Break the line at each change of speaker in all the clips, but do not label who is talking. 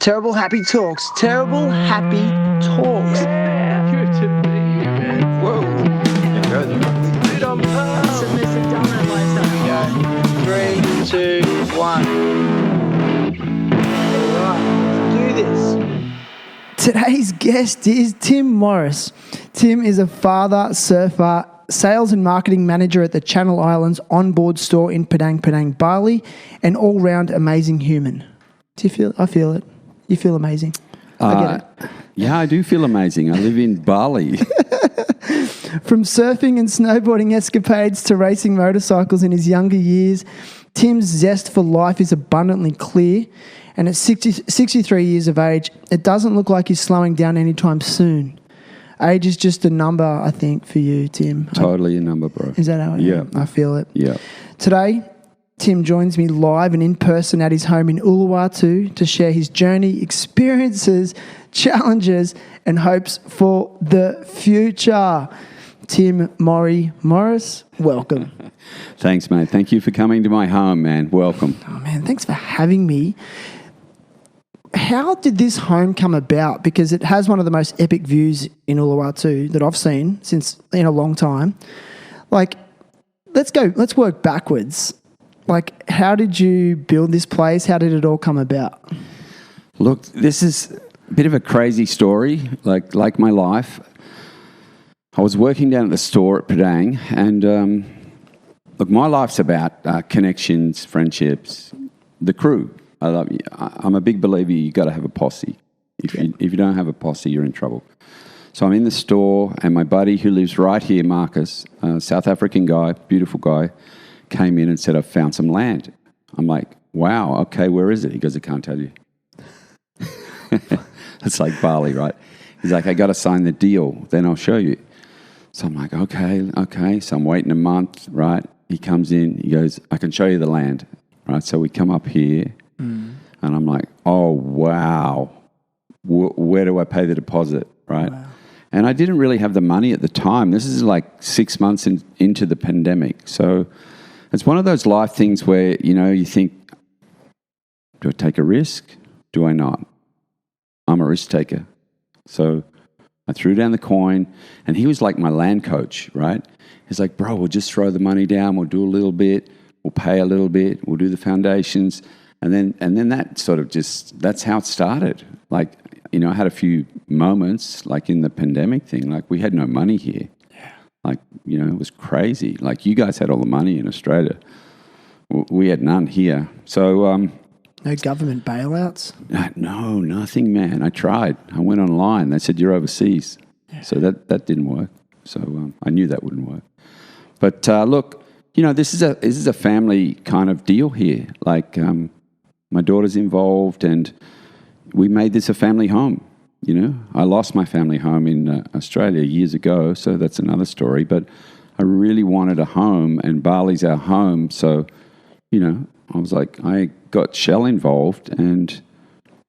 Terrible happy talks. Terrible happy talks.
Yeah, good to be here, man.
Whoa.
Dude, I'm pumped.
Three, two, one. Alright, let's do this. Today's guest is Tim Morris. Tim is a father, surfer, sales and marketing manager at the Channel Islands Onboard store in Padang Padang Bali, an all-round amazing human. Do you feel? I feel it. You feel amazing. I get it.
Yeah, I do feel amazing. I live in Bali.
From surfing and snowboarding escapades to racing motorcycles in his younger years, Tim's zest for life is abundantly clear. And at 63 years of age, it doesn't look like he's slowing down anytime soon. Age is just a number, I think, for you, Tim.
Totally a number, bro.
Is that how it is?
Yeah.
I feel it.
Yeah.
Today, Tim joins me live and in person at his home in Uluwatu to share his journey, experiences, challenges, and hopes for the future. Tim Morry Morris, welcome.
Thanks, mate. Thank you for coming to my home, man. Welcome.
Oh, man, thanks for having me. How did this home come about? Because it has one of the most epic views in Uluwatu that I've seen since in a long time. Like, let's work backwards. Like, how did you build this place? How did it all come about?
Look, this is a bit of a crazy story, like my life. I was working down at the store at Padang, and look, my life's about connections, friendships, the crew. I'm a big believer you got to have a posse. If you don't have a posse, you're in trouble. So I'm in the store, and my buddy who lives right here, Marcus, South African guy, beautiful guy, came in and said, I've found some land. I'm like, wow, okay, where is it? He goes, I can't tell you. It's like Bali, right? He's like, I got to sign the deal, then I'll show you. So I'm like, okay. So I'm waiting a month, right? He comes in, he goes, I can show you the land, right? So we come up here, and I'm like, oh, wow. Where do I pay the deposit, right? Wow. And I didn't really have the money at the time. This is like 6 months into the pandemic. So it's one of those life things where, you think, do I take a risk? Do I not? I'm a risk taker. So I threw down the coin, and he was like my land coach, right? He's like, bro, we'll just throw the money down. We'll do a little bit. We'll pay a little bit. We'll do the foundations. And then that sort of that's how it started. Like, I had a few moments, like in the pandemic thing, like we had no money here. Yeah. Like, it was crazy. Like, you guys had all the money in Australia. We had none here. So...
no government bailouts?
No, nothing, man. I tried. I went online. They said, you're overseas. Yeah. So that didn't work. So I knew that wouldn't work. But look, this is a family kind of deal here. Like, my daughter's involved, and we made this a family home. I lost my family home in Australia years ago, so that's another story. But I really wanted a home, and Bali's our home. So, I was like, I got Shell involved, and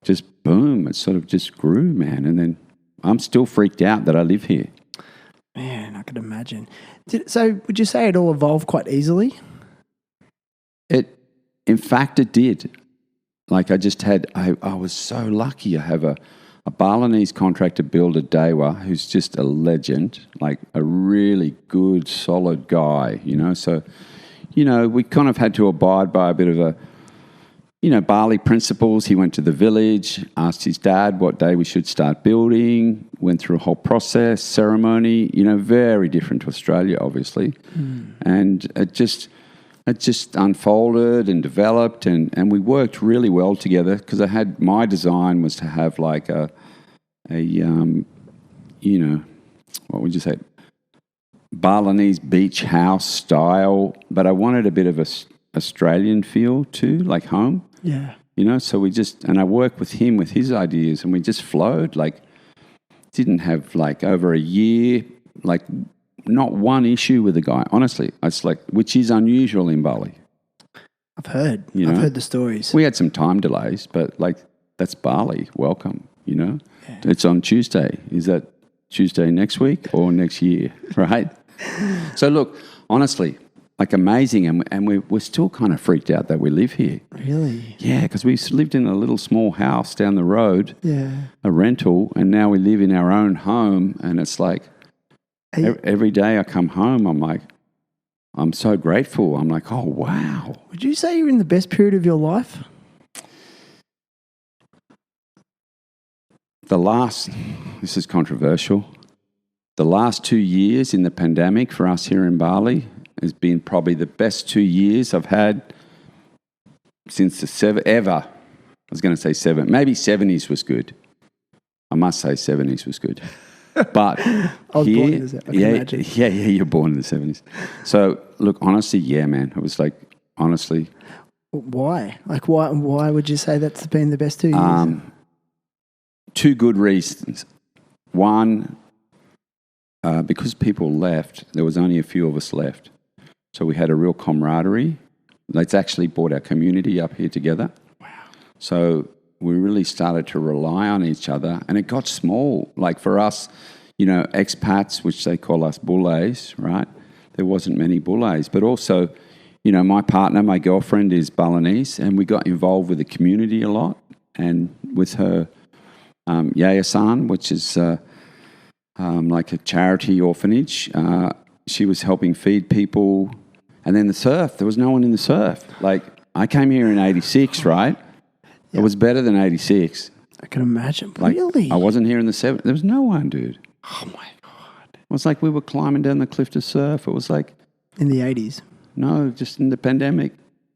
just boom, it sort of just grew, man. And then I'm still freaked out that I live here.
Man, I could imagine. So would you say it all evolved quite easily?
In fact, it did. Like, I was so lucky. I have a Balinese contractor builder, Dewa, who's just a legend, like a really good, solid guy, So, we kind of had to abide by a bit of a, Bali principles. He went to the village, asked his dad what day we should start building, went through a whole process, ceremony, very different to Australia, obviously. And it just unfolded and developed, and we worked really well together because my design was to have like a what would you say, Balinese beach house style, but I wanted a bit of a Australian feel too, like home.
Yeah.
So and I worked with him with his ideas, and we just flowed. Like, didn't have like over a year, like not one issue with the guy. Honestly, it's like, which is unusual in Bali.
I've heard the stories.
We had some time delays, but like, that's Bali. Welcome, Yeah. It's on Tuesday. Is that Tuesday next week or next year, right? So look, honestly, like amazing, and we're still kind of freaked out that we live here.
Really?
Yeah, because we lived in a little small house down the road, a rental, and now we live in our own home, and it's like every day I come home, I'm like, I'm so grateful. I'm like, oh, wow.
Would you say you're in the best period of your life?
This is controversial, the last 2 years in the pandemic for us here in Bali has been probably the best 2 years I've had since ever. I was going to say seven. Maybe 70s was good. I must say 70s was good. But
I was born in the 70s.
Yeah, you're born in the 70s. So, look, honestly, yeah, man. It was like, honestly.
Why? Like, why would you say that's been the best 2 years?
Two good reasons. One, because people left, there was only a few of us left. So we had a real camaraderie. That's actually brought our community up here together.
Wow.
So we really started to rely on each other, and it got small. Like for us, expats, which they call us bullays, right? There wasn't many bullays. But also, my partner, my girlfriend is Balinese, and we got involved with the community a lot. And with her yayasan, which is like a charity orphanage, she was helping feed people. And then the surf, there was no one in the surf. Like, I came here in 86, right? It was better than 86.
I can imagine.
Like,
Really?
I wasn't here in the 70s. There was no one, dude.
Oh, my God.
It was like we were climbing down the cliff to surf. It was like...
In the 80s?
No, just in the pandemic.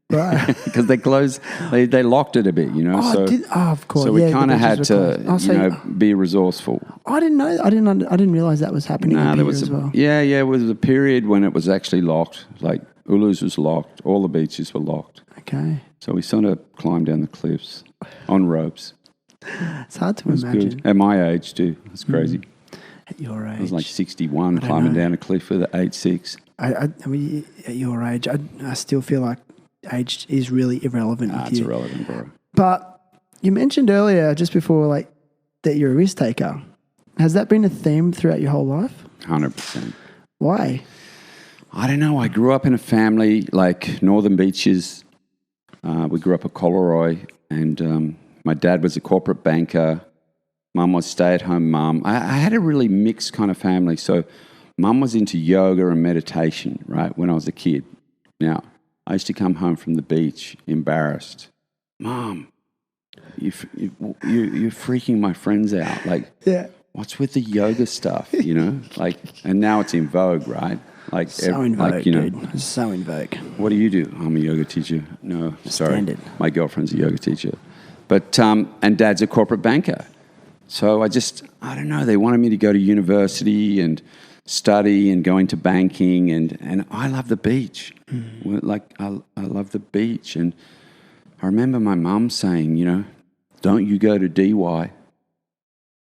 Right.
Because they closed, they locked it a bit,
Of course.
So we kind of had to, be resourceful.
I didn't know. I didn't realize that was happening here as well.
Yeah, it was a period when it was actually locked. Like Ulus was locked. All the beaches were locked.
Okay.
So we sort of climbed down the cliffs on ropes.
It's hard to
It was
imagine.
good. At my age too. It's crazy.
At your age.
I was like 61 climbing down a cliff with an 8.6.
I mean, at your age, I still feel like age is really irrelevant with
It's
you.
irrelevant, bro.
But you mentioned earlier, just before, that you're a risk taker. Has that been a theme throughout your whole life?
100%.
Why?
I don't know. I grew up in a family like Northern Beaches. We grew up at Coleroy, and my dad was a corporate banker. Mum was stay-at-home mum. I had a really mixed kind of family. So mum was into yoga and meditation, right, when I was a kid. Now, I used to come home from the beach embarrassed. Mom, you're freaking my friends out. Like, what's with the yoga stuff, and now it's in vogue, right? Like,
so in vogue, dude. So in vogue.
What do you do? I'm a yoga teacher. No, sorry.
Standard.
My girlfriend's a yoga teacher. But, and Dad's a corporate banker. So I don't know, they wanted me to go to university and study and go into banking, and I love the beach. Like, I love the beach. And I remember my mum saying, don't you go to DY.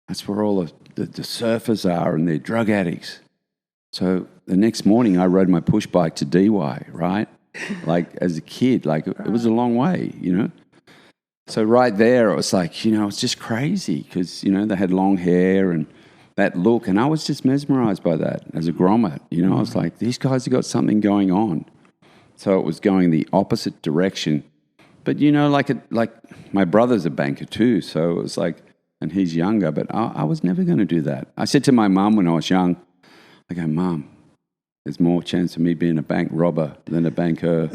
That's where all the surfers are, and they're drug addicts. So the next morning I rode my push bike to DY, right? Like, as a kid, like it was a long way, So right there, it was like, it's just crazy because, they had long hair and that look. And I was just mesmerized by that as a grommet. I was like, these guys have got something going on. So it was going the opposite direction. But, like my brother's a banker too. So it was like, and he's younger, but I was never going to do that. I said to my mum when I was young, I go, Mum, there's more chance of me being a bank robber than a banker.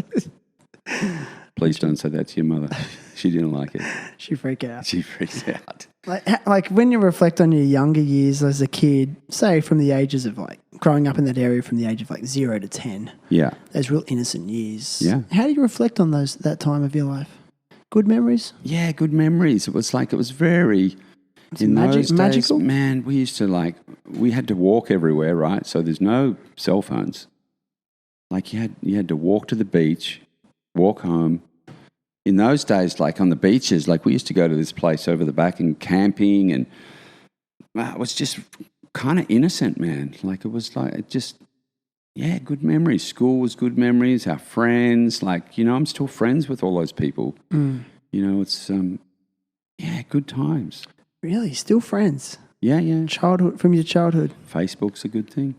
Please don't say that to your mother. She didn't like it.
She freaked out.
She freaked out.
Like when you reflect on your younger years as a kid, say from the ages of growing up in that area from the age of 0 to 10.
Yeah.
Those real innocent years.
Yeah.
How do you reflect on that time of your life? Good memories?
Yeah, good memories. It was very...
It's
in those days,
magical?
man, we used to we had to walk everywhere, right? So there's no cell phones. Like you had to walk to the beach, walk home. In those days, like on the beaches, like we used to go to this place over the back and camping, and it was just kind of innocent, man. Like it was good memories. School was good memories. Our friends, I'm still friends with all those people. It's good times.
Really? Still friends?
Yeah.
From your childhood?
Facebook's a good thing.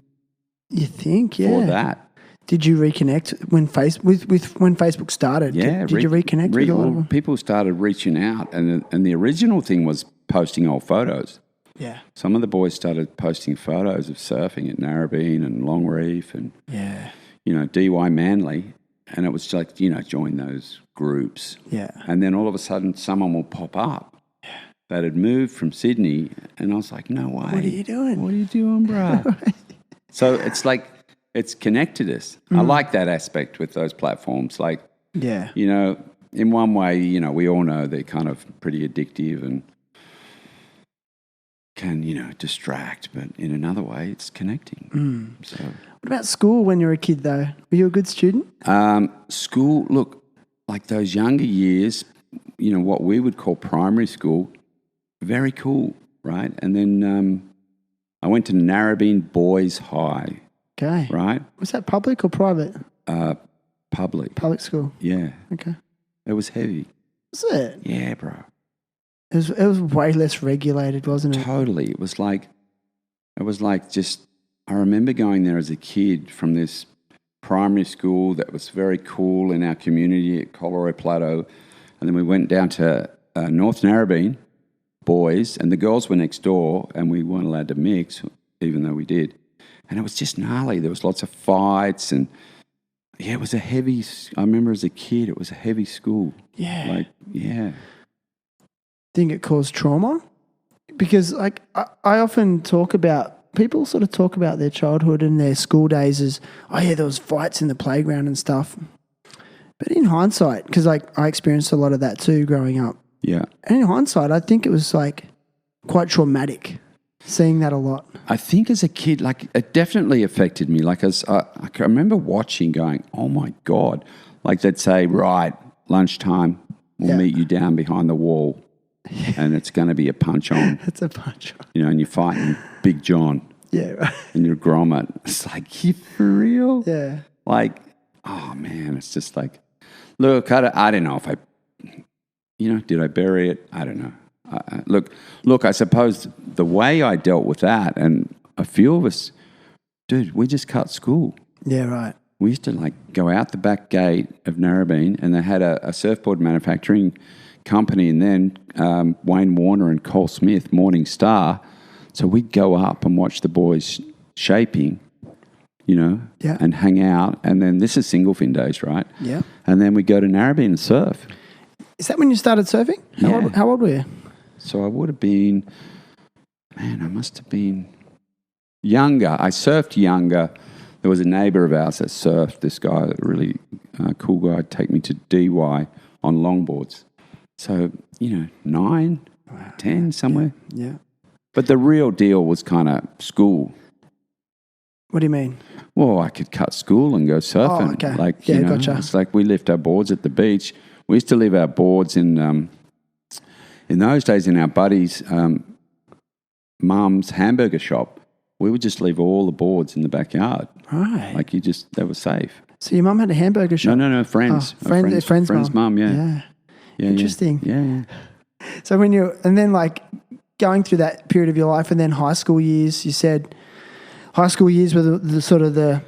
You think? Yeah.
For that.
Did you reconnect when when Facebook started?
Yeah.
Did you reconnect with all of them?
People started reaching out, and the original thing was posting old photos.
Yeah.
Some of the boys started posting photos of surfing at Narrabeen and Long Reef and,
Yeah.
DY Manly. And it was like, join those groups.
Yeah.
And then all of a sudden someone will pop up that had moved from Sydney. And I was like, no way.
What are you doing?
What are you doing, bro? So it's like, it's connected us. I like that aspect with those platforms. Like,
Yeah.
in one way, we all know they're kind of pretty addictive and can, distract. But in another way, it's connecting. So,
What about school when you were a kid, though? Were you a good student?
school, look, like those younger years, what we would call primary school, very cool, right? And then I went to Narrabeen Boys High,
Okay.
right?
Was that public or private?
Public.
Public school.
Yeah.
Okay.
It was heavy.
Was it?
Yeah, bro.
It was way less regulated, wasn't it?
Totally. It was like just, I remember going there as a kid from this primary school that was very cool in our community at Coleroy Plateau. And then we went down to North Narrabeen, boys, and the girls were next door, and we weren't allowed to mix, even though we did. And it was just gnarly. There was lots of fights, and yeah, it was a heavy, I remember as a kid, it was a heavy school.
Yeah.
Like, yeah.
Think it caused trauma? Because I often people sort of talk about their childhood and their school days as, oh yeah, there was fights in the playground and stuff. But in hindsight, because I experienced a lot of that too growing up.
Yeah.
And in hindsight, I think it was like quite traumatic, seeing that a lot.
I think as a kid, like it definitely affected me. Like I can remember watching going, oh my God. Like they'd say, right, lunchtime, we'll meet you down behind the wall and it's going to be a punch on.
It's a punch on.
And you're fighting Big John.
Yeah, right.
And you're grommet. It's like, you for real?
Yeah.
Like, oh man, it's just like, look, I don't know if did I bury it? I don't know. Look, I suppose the way I dealt with that, and a few of us, dude, we just cut school.
Yeah, right.
We used to like go out the back gate of Narrabeen, and they had a surfboard manufacturing company, and then Wayne Warner and Cole Smith, Morning Star. So we'd go up and watch the boys shaping, and hang out. And then this is single fin days, right?
Yeah.
And then we go to Narrabeen and surf.
Is that when you started surfing? How old were you?
So I would have been, I must have been younger. I surfed younger. There was a neighbour of ours that surfed, this guy, a really cool guy, take me to DY on longboards. So, 9, 10, somewhere.
Yeah.
But the real deal was kind of school.
What do you mean?
Well, I could cut school and go surfing.
Oh, okay.
Like,
Gotcha.
It's like we left our boards at the beach. We used to leave our boards in those days in our buddy's mum's hamburger shop. We would just leave all the boards in the backyard.
Right.
Like they were safe.
So your mum had a hamburger shop?
No, friends.
Oh, friend's
mum, yeah.
Interesting.
Yeah.
So like going through that period of your life and then high school years, you said high school years were the sort of the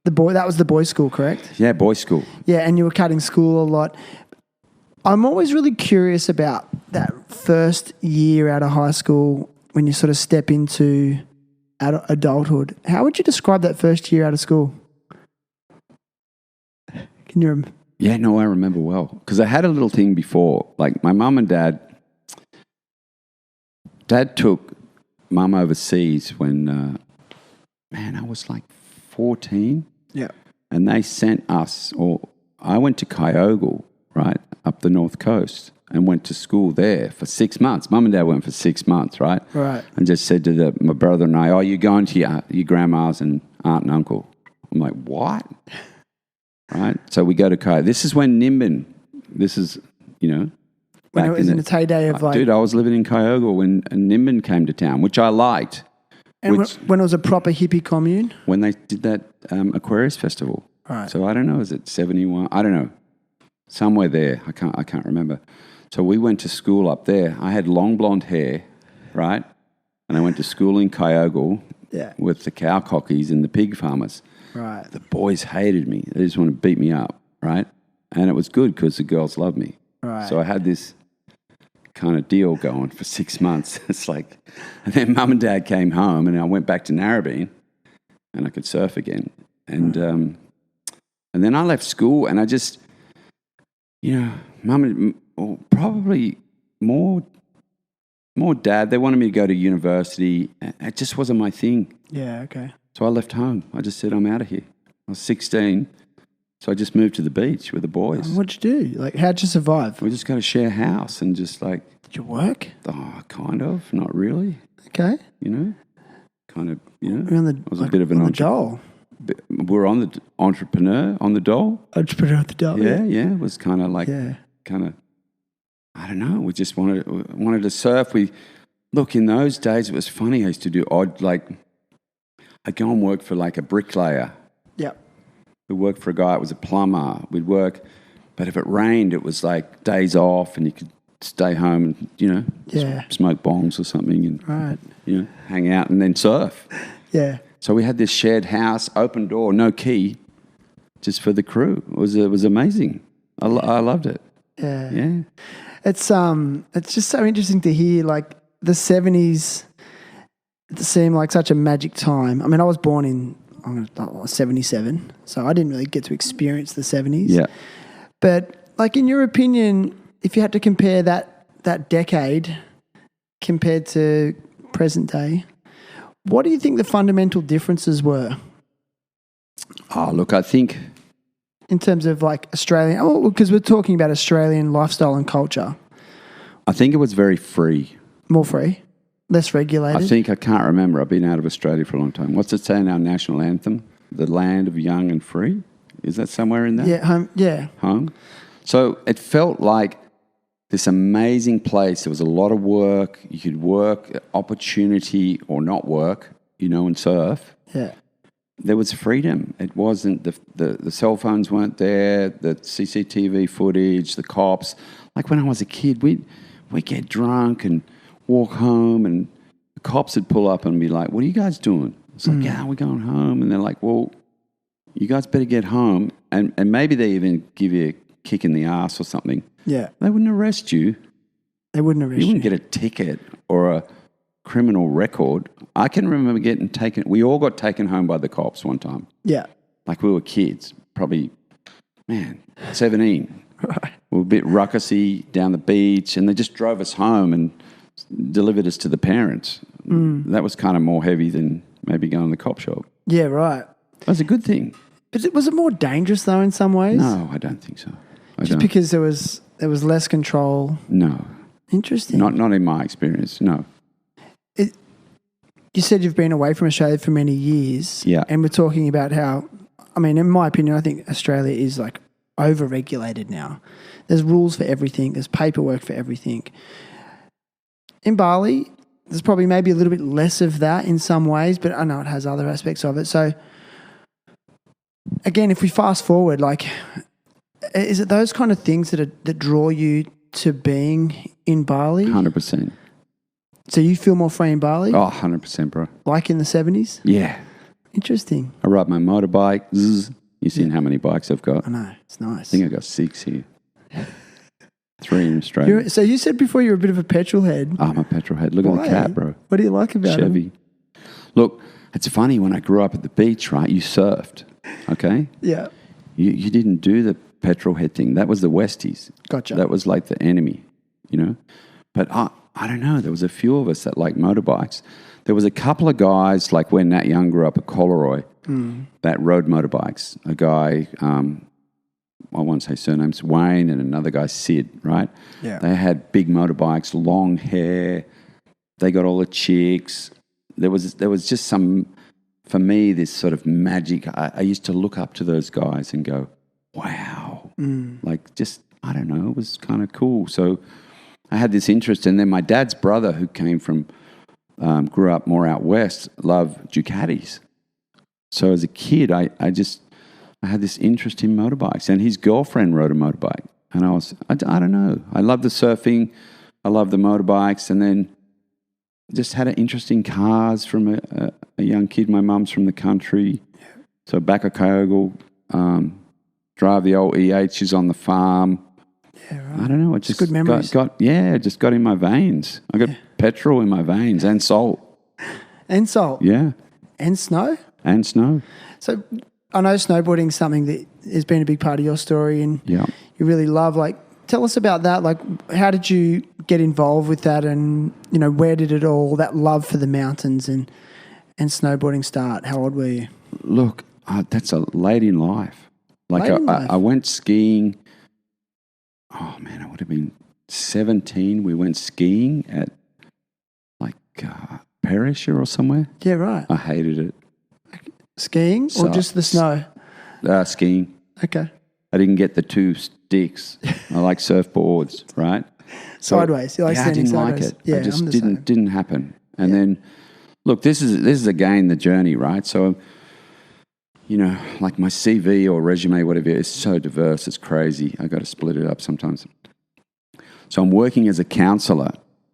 boy, that was the boys' school, correct?
Yeah, boys' school.
Yeah, and you were cutting school a lot. I'm always really curious about that first year out of high school when you sort of step into adulthood. How would you describe that first year out of school? Can you remember?
Yeah, no, I remember well. Because I had a little thing before. Like my mum and dad took mum overseas when, I was like 14.
Yeah.
And they sent us, I went to Kyogle, right, up the north coast and went to school there for 6 months. Mum and Dad went for 6 months, right?
Right.
And just said to my brother and I, you're going to your grandma's and aunt and uncle. I'm like, what? Right? So we go to Kyogle. This is when Nimbin,
when it was in its heyday of like...
Dude, I was living in Kyogle when Nimbin came to town, which I liked.
And when it was a proper hippie commune?
When they did that Aquarius Festival.
Right.
So I don't know, is it 71? I don't know. Somewhere there. I can't remember. So we went to school up there. I had long blonde hair, right? And I went to school in Kyogle with the cow cockies and the pig farmers.
Right.
The boys hated me. They just want to beat me up, right? And it was good because the girls loved me.
Right.
So I had this kind of deal going for 6 months. It's like, and then mum and dad came home and I went back to Narrabeen and I could surf again. And then I left school and I just, probably more dad. They wanted me to go to university. It just wasn't my thing.
Yeah, okay.
So I left home. I just said, I'm out of here. I was 16. So I just moved to the beach with the boys.
What'd you do? Like, how'd you survive?
We just got to share a house and just like...
Did you work?
Oh, kind of. Not really.
Okay.
Kind of,
You're on the,
I was a bit of an
entrepreneur.
We're on the entrepreneur, on the dole.
Entrepreneur at the dole.
Yeah. It was kind of like,
Yeah.
I don't know. We just wanted to surf. Look, in those days, it was funny. I used to do odd, like, I'd go and work for like a bricklayer.
Yep.
We'd work for a guy that was a plumber. We'd work, but if it rained, it was like days off and you could stay home and, smoke bongs or something and,
Right.
hang out and then surf.
Yeah.
So we had this shared house, open door, no key, just for the crew. It was amazing. I loved it.
Yeah.
Yeah.
It's just so interesting to hear, like, the 70s seemed like such a magic time. I mean, I was born in 77, so I didn't really get to experience the 70s.
Yeah.
But, like, in your opinion, if you had to compare that decade compared to present day, what do you think the fundamental differences were?
Oh, look, I think...
In terms of, like, Australian... because we're talking about Australian lifestyle and culture.
I think it was very free.
More free? Less regulated?
I can't remember. I've been out of Australia for a long time. What's it say in our national anthem? The land of young and free? Is that somewhere in there?
Yeah, home. Yeah.
Home. So it felt like this amazing place. There was a lot of work. You could work, opportunity or not work, and surf.
Yeah.
There was freedom. It wasn't, the cell phones weren't there, the CCTV footage, the cops. Like when I was a kid, we'd get drunk and walk home and the cops would pull up and be like, what are you guys doing? It's like, yeah, we're going home. And they're like, well, you guys better get home. And maybe they even give you a kick in the ass or something.
Yeah.
They wouldn't arrest you.
They wouldn't arrest you.
You wouldn't get a ticket or a criminal record. I can remember getting taken. We all got taken home by the cops one time.
Yeah.
Like we were kids, probably, 17.
Right.
We were a bit ruckusy down the beach and they just drove us home and delivered us to the parents. That was kind of more heavy than maybe going to the cop shop.
Yeah, right.
That was a good thing.
But was it more dangerous though in some ways?
No, I don't think so.
Just because there was less control?
No.
Interesting.
Not in my experience, no.
You said you've been away from Australia for many years.
Yeah.
And we're talking about how, I mean, in my opinion, I think Australia is like over-regulated now. There's rules for everything. There's paperwork for everything. In Bali, there's probably maybe a little bit less of that in some ways, but I know it has other aspects of it. So, again, if we fast forward, like, is it those kind of things that draw you to being in Bali?
100%.
So you feel more free in Bali?
Oh, 100%, bro.
Like in the 70s?
Yeah.
Interesting.
I ride my motorbike. Zzz. You seen how many bikes I've got?
I know. It's nice.
I think I got 6 here. 3 in Australia.
So you said before you were a bit of a petrol head.
Oh, I'm a petrol head. Look at the cat, bro.
What do you like about
Chevy.
him?
Look, it's funny. When I grew up at the beach, right, you surfed, okay?
Yeah.
You didn't do the petrol head thing. That was the Westies.
Gotcha.
That was like the enemy, But I don't know. There was a few of us that liked motorbikes. There was a couple of guys, like when Nat Young grew up at Coleroy, that rode motorbikes. A guy, I won't say surnames, Wayne, and another guy, Sid, right?
Yeah.
They had big motorbikes, long hair. They got all the chicks. There was just some, for me, this sort of magic. I used to look up to those guys and go, wow. Like just, I don't know, it was kind of cool. So I had this interest. And then my dad's brother, who came from, grew up more out west, loved Ducatis. So as a kid, I had this interest in motorbikes. And his girlfriend rode a motorbike. And I don't know. I love the surfing. I love the motorbikes. And then just had an interest in cars from a young kid. My mum's from the country. So back at Kyogle, drive the old EHs on the farm.
Yeah, right.
I don't know. It just
good memories.
it just got in my veins. I got petrol in my veins and salt.
And salt.
Yeah.
And snow.
And snow.
So I know snowboarding is something that has been a big part of your story and
Yeah.
you really love. Like, tell us about that. Like, how did you get involved with that and, you know, where did it all, that love for the mountains and snowboarding start? How old were you?
Look, that's a late in life. Like
Late in life?
I went skiing. Oh man, I would have been 17. We went skiing at like Perisher or somewhere.
Yeah, right.
I hated it.
Skiing or
So-
just the snow?
Skiing.
Okay.
I didn't get the 2 sticks. I like surfboards, right? So-
Sideways. You like
I
standing
didn't
sideways?
like it.
Yeah,
I just
I'm the same.
didn't happen. And then, look, this is again the journey, right? So, you know, like my CV or resume, whatever, is so diverse, it's crazy. I got to split it up sometimes. So I'm working as a counsellor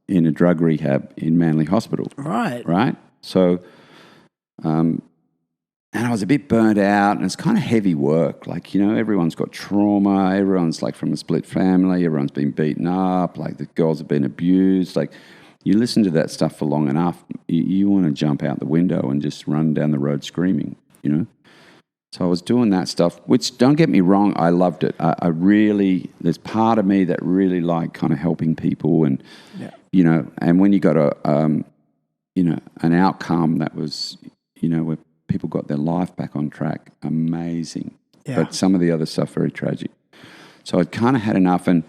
in a drug rehab in Manly Hospital,
Right.
right? So, and I was a bit burnt out, and it's kind of heavy work. Like, you know, everyone's got trauma. Everyone's like from a split family. Everyone's been beaten up. Like the girls have been abused. Like you listen to that stuff for long enough, you want to jump out the window and just run down the road screaming, you know? So I was doing that stuff, which, don't get me wrong, I loved it. I really, there's part of me that really liked kind of helping people and, you know, and when you got you know, an outcome that was, you know, where people got their life back on track, amazing.
Yeah.
But some of the other stuff, very tragic. So I'd kind of had enough, and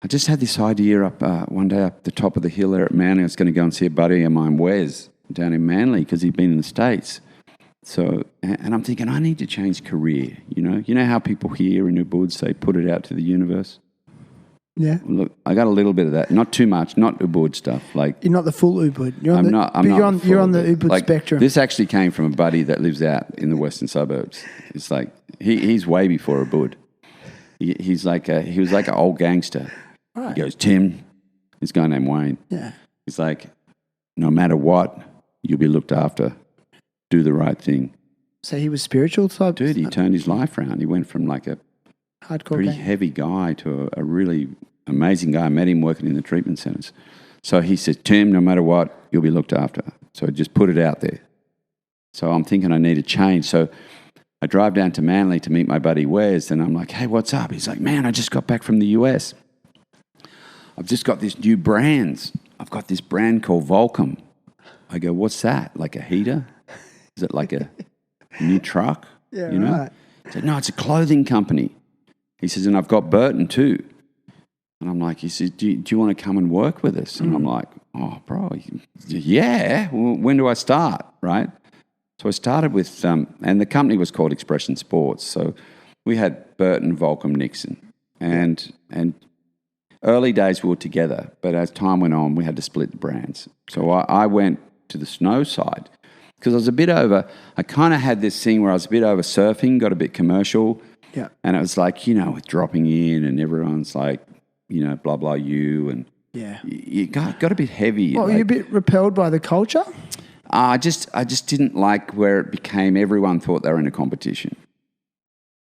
I just had this idea up one day up the top of the hill there at Manly. I was going to go and see a buddy of mine, Wes, down in Manly, because he'd been in the States. So, and I'm thinking, I need to change career, you know? You know how people here in Ubud say, put it out to the universe?
Yeah.
Look, I got a little bit of that. Not too much, not Ubud stuff. Like,
You're not the full Ubud. You're on
I'm
the,
not.
but
I'm not.
you're on the
full of it.
Ubud
Like,
spectrum.
This actually came from a buddy that lives out in the western suburbs. It's like he's way before Ubud. He's like he was like an old gangster.
Right.
He goes, Tim, this guy named Wayne.
Yeah.
He's like, no matter what, you'll be looked after. Do the right thing.
So he was spiritual type?
Dude, he turned his life around. He went from like a
Hardcore
pretty
gang.
heavy guy to a really amazing guy. I met him working in the treatment centres. So he said, Tim, no matter what, you'll be looked after. So just put it out there. So I'm thinking I need a change. So I drive down to Manly to meet my buddy Wes, and I'm like, hey, what's up? He's like, man, I just got back from the US. I've just got this new brands. I've got this brand called Volcom. I go, what's that? Like a heater? Is it like a new truck?
Yeah,
you know?
right.
He said, no, it's a clothing company. He says, and I've got Burton too. And I'm like, he says, do you want to come and work with us? And I'm like, oh, bro, yeah. Well, when do I start, right? So I started with, and the company was called Expression Sports. So we had Burton, Volcom, Nixon. And early days we were together, but as time went on, we had to split the brands. So I went to the snow side because I was a bit over, I kind of had this thing where I was a bit over surfing, got a bit commercial.
Yeah.
And it was like, you know, with dropping in and everyone's like, you know, blah, blah, you. And
Yeah.
you got a bit heavy.
Well, were you a bit repelled by the culture?
I just didn't like where it became everyone thought they were in a competition.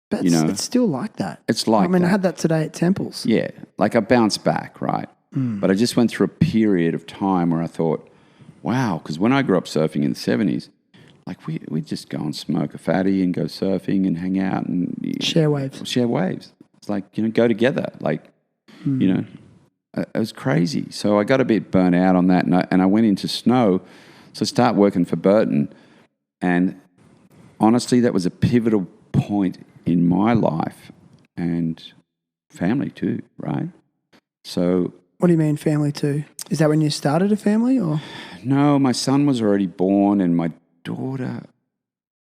But
You know,
it's still like that.
It's like
I mean, I
that.
had that today at Temples.
Yeah, like I bounced back, right? But I just went through a period of time where I thought, wow, because when I grew up surfing in the 70s, like we'd just go and smoke a fatty and go surfing and hang out and
Share waves.
Share waves. It's like, you know, go together. Like, you know, it was crazy. So I got a bit burnt out on that and I went into snow. So I started working for Burton. And honestly, that was a pivotal point in my life and family too, right? So
What do you mean family too? Is that when you started a family or?
no, my son was already born and my daughter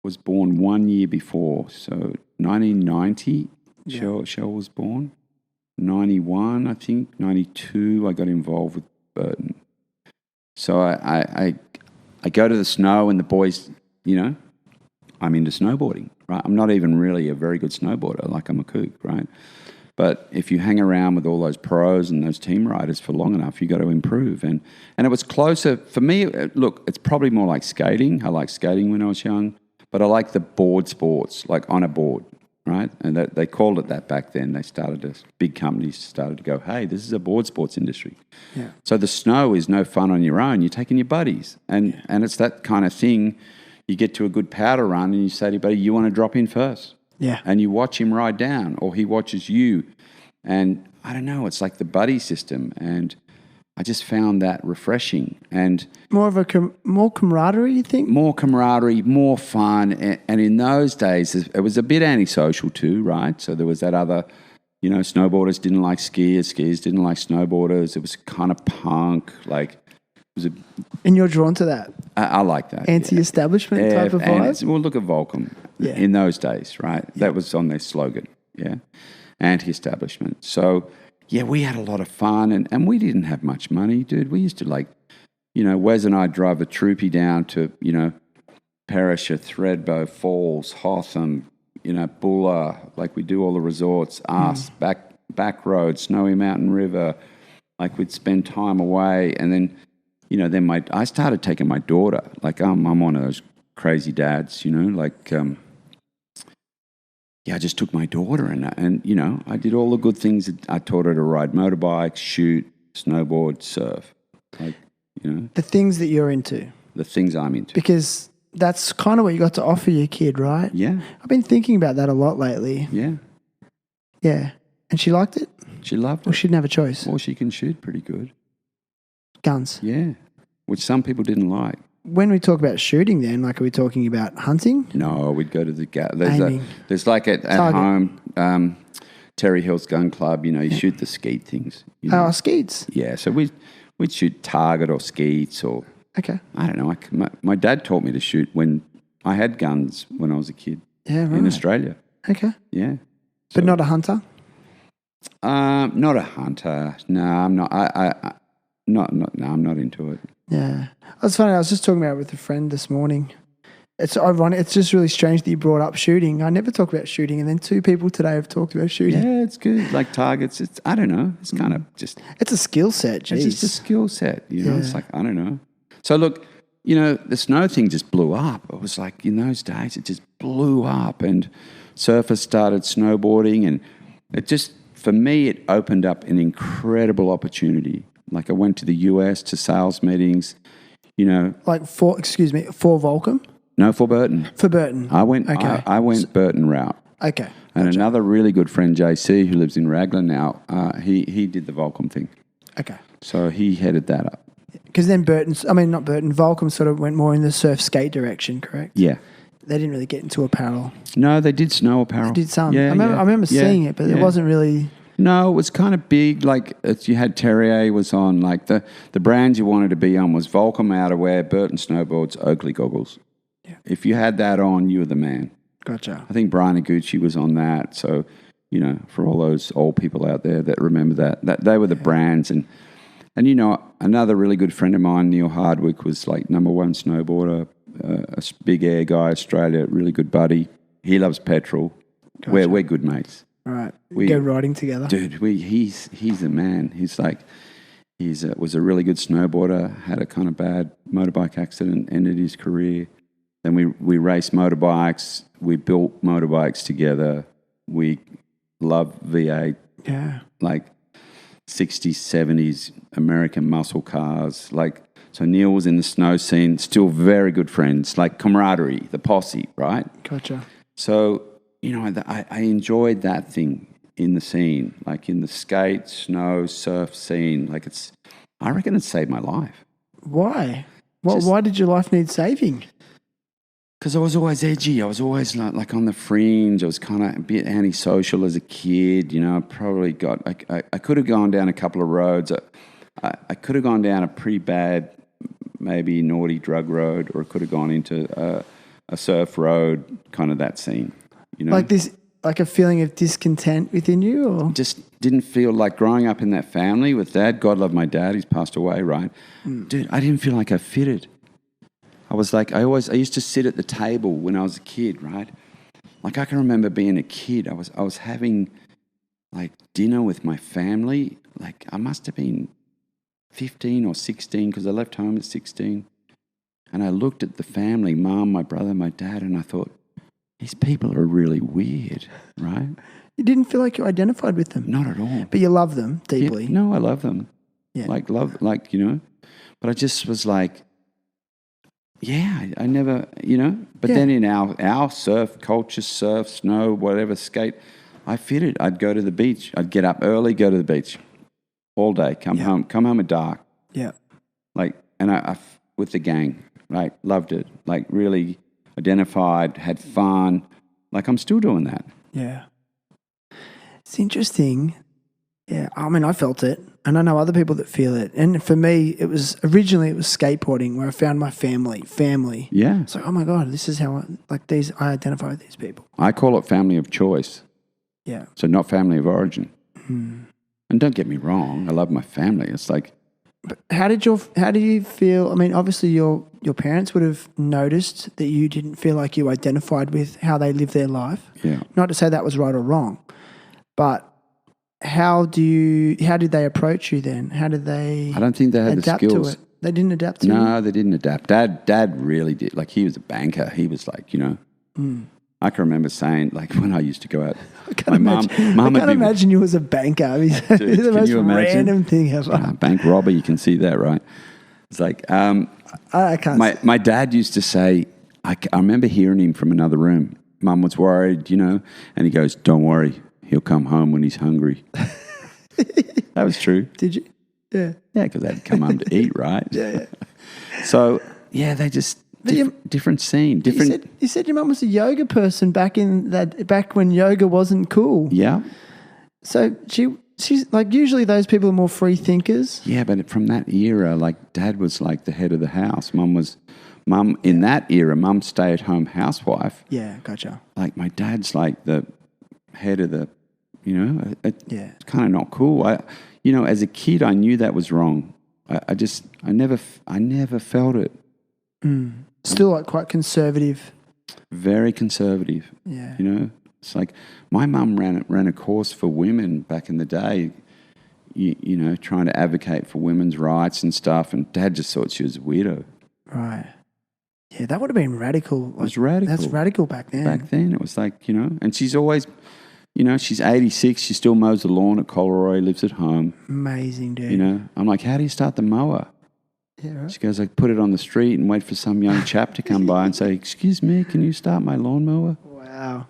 was born 1 year before. So 1990, Shell was born. 91, I think, 92, I got involved with Burton. So I go to the snow and the boys, you know, I'm into snowboarding, right? I'm not even really a very good snowboarder, like I'm a kook, right? But if you hang around with all those pros and those team riders for long enough, you got to improve. And it was closer, for me, look, it's probably more like skating. I liked skating when I was young, But I like the board sports, like on a board, right? And they called it that back then. Big companies started to go, hey, this is a board sports industry.
Yeah.
So the snow is no fun on your own. You're taking your buddies. And it's that kind of thing. You get to a good powder run and you say to your buddy, you want to drop in first?
Yeah.
And you watch him ride down, or he watches you. And I don't know, it's like the buddy system. And I just found that refreshing. And
more of more camaraderie, you think?
more camaraderie, more fun. And in those days, it was a bit antisocial too, right? So there was that other, snowboarders didn't like skiers didn't like snowboarders. It was kind of punk, like it was
and you're drawn to that?
I like that.
Anti-establishment type of vibe?
Well, look at Volcom in those days, right? Yeah. That was on their slogan, anti-establishment. So, we had a lot of fun and we didn't have much money, dude. We used to Wes and I drive a troopy down to, Perisher, Thredbo, Falls, Hotham, Bulla, like we do all the resorts, back road, Snowy Mountain River, like we'd spend time away. And then, I started taking my daughter, like I'm one of those crazy dads, I just took my daughter and I did all the good things. I taught her to ride motorbikes, shoot, snowboard, surf,
the things that you're into.
The things I'm into.
Because that's kind of what you got to offer your kid, right?
Yeah.
I've been thinking about that a lot lately.
Yeah.
Yeah. And she liked it?
She loved it.
Or she didn't have a choice?
Well, she can shoot pretty good.
Guns?
Yeah. Which some people didn't like.
When we talk about shooting then, like are we talking about hunting?
No, we'd go to the
Aiming.
There's like at home, Terry Hill's Gun Club, you shoot the skeet things.
Skeets?
Yeah, so we'd shoot target or skeets or...
Okay.
I don't know. My dad taught me to shoot when I had guns when I was a kid.
Yeah, right.
In Australia.
Okay.
Yeah.
But not a hunter?
Not a hunter. No, I'm not. I'm not into it.
Yeah. That's funny. I was just talking about it with a friend this morning. It's ironic. It's just really strange that you brought up shooting. I never talk about shooting, and then two people today have talked about shooting.
Yeah, it's good. Like targets. I don't know. It's kind of just...
It's a skill set, geez.
It's just a skill set, It's like, I don't know. So look, the snow thing just blew up. It was like in those days, it just blew up and surfers started snowboarding and it just, for me, it opened up an incredible opportunity. Like I went to the US to sales meetings,
Like for Volcom?
No, for Burton.
For Burton.
I went Burton route.
Okay.
And another really good friend, JC, who lives in Raglan now, he did the Volcom thing.
Okay.
So he headed that up.
Because then Volcom sort of went more in the surf skate direction, correct?
Yeah.
They didn't really get into apparel.
No, they did snow apparel.
They did some.
Yeah,
I remember seeing it, but it wasn't really...
No, it was kind of big. Like you had Terrier was on. Like the brands you wanted to be on was Volcom outerwear, Burton snowboards, Oakley goggles. Yeah. If you had that on, you were the man.
Gotcha.
I think Brian Iguchi was on that. So, for all those old people out there that remember that they were the brands. And another really good friend of mine, Neil Hardwick, was like number one snowboarder, a big air guy, Australia, really good buddy. He loves petrol. Gotcha. We're good mates.
All right. We go riding together.
Dude, he's a man. He's like, was a really good snowboarder, had a kind of bad motorbike accident, ended his career. Then we raced motorbikes. We built motorbikes together. We love V8.
Yeah.
Like 60s, 70s American muscle cars. So Neil was in the snow scene, still very good friends, like camaraderie, the posse, right?
Gotcha.
So, I enjoyed that thing in the scene, like in the skate, snow, surf scene. I reckon it saved my life.
Why? Why did your life need saving?
Because I was always edgy. I was always like on the fringe. I was kind of a bit antisocial as a kid. I probably I could have gone down a couple of roads. I could have gone down a pretty bad, maybe naughty drug road, or I could have gone into a surf road, kind of that scene.
Like this, like a feeling of discontent within you, or
just didn't feel like growing up in that family with dad. God love my dad; he's passed away, right? Dude, I didn't feel like I fitted. I was like, I used to sit at the table when I was a kid, right? Like I can remember being a kid. I was having like dinner with my family. Like I must have been 15 or 16 because I left home at 16. And I looked at the family, mum, my brother, my dad, and I thought, these people are really weird, right?
You didn't feel like you identified with them?
Not at all.
But you love them deeply?
Yeah, no, I love them.
Yeah.
Like, you know. But I just was like, yeah, I never, you know. But then in our surf culture, surf, snow, whatever, skate, I fitted. I'd go to the beach. I'd get up early, go to the beach all day, come home at dark.
Yeah.
Like, and I with the gang, like, loved it. Like, really identified, had fun. Like, I'm still doing that.
Yeah. It's interesting. Yeah, I mean, I felt it, and I know other people that feel it. And for me, originally it was skateboarding where I found my family.
Yeah.
It's like, oh my God, this is how I identify with these people.
I call it family of choice.
Yeah.
So not family of origin. And don't get me wrong, I love my family. It's like,
but how do you feel? I mean, obviously your parents would have noticed that you didn't feel like you identified with how they live their life.
yeah.
Not to say that was right or wrong, but how did they approach you then? How did they?
I don't think they had the
adapt
skills.
to it? They didn't adapt to it?
No, they didn't adapt. Dad really did. Like, he was a banker. He was like, you know, I can remember saying, like, when I used to go out,
I can't imagine you as a banker. I mean, it's the most random thing ever.
Bank robber, you can see that, right? It's like,
I can't.
My dad used to say, I remember hearing him from another room. Mum was worried, you know, and he goes, don't worry, he'll come home when he's hungry. That was true.
Did you? Yeah.
Yeah, because they'd come home to eat, right?
Yeah.
So, yeah, they just, different scene. Different.
You said your mum was a yoga person back when yoga wasn't cool.
Yeah.
So she's like, usually those people are more free thinkers.
Yeah, but from that era, like, Dad was like the head of the house. Mum in that era, Mum stay-at-home housewife.
Yeah, gotcha.
Like, my dad's like the head of the, you know, it's kind of not cool. You know, as a kid, I knew that was wrong. I never felt it.
Still like quite conservative.
Very conservative.
Yeah.
You know, it's like my mum ran a course for women back in the day, you know, trying to advocate for women's rights and stuff. And Dad just thought she was a weirdo.
Right. Yeah, that would have been radical.
It was radical.
That's radical back then.
Back then, it was like, you know, and she's always, you know, she's 86. She still mows the lawn at Coleroy, lives at home.
Amazing, dude.
You know, I'm like, how do you start the mower?
Yeah, right.
She goes, I put it on the street and wait for some young chap to come by and say, excuse me, can you start my lawnmower?
Wow.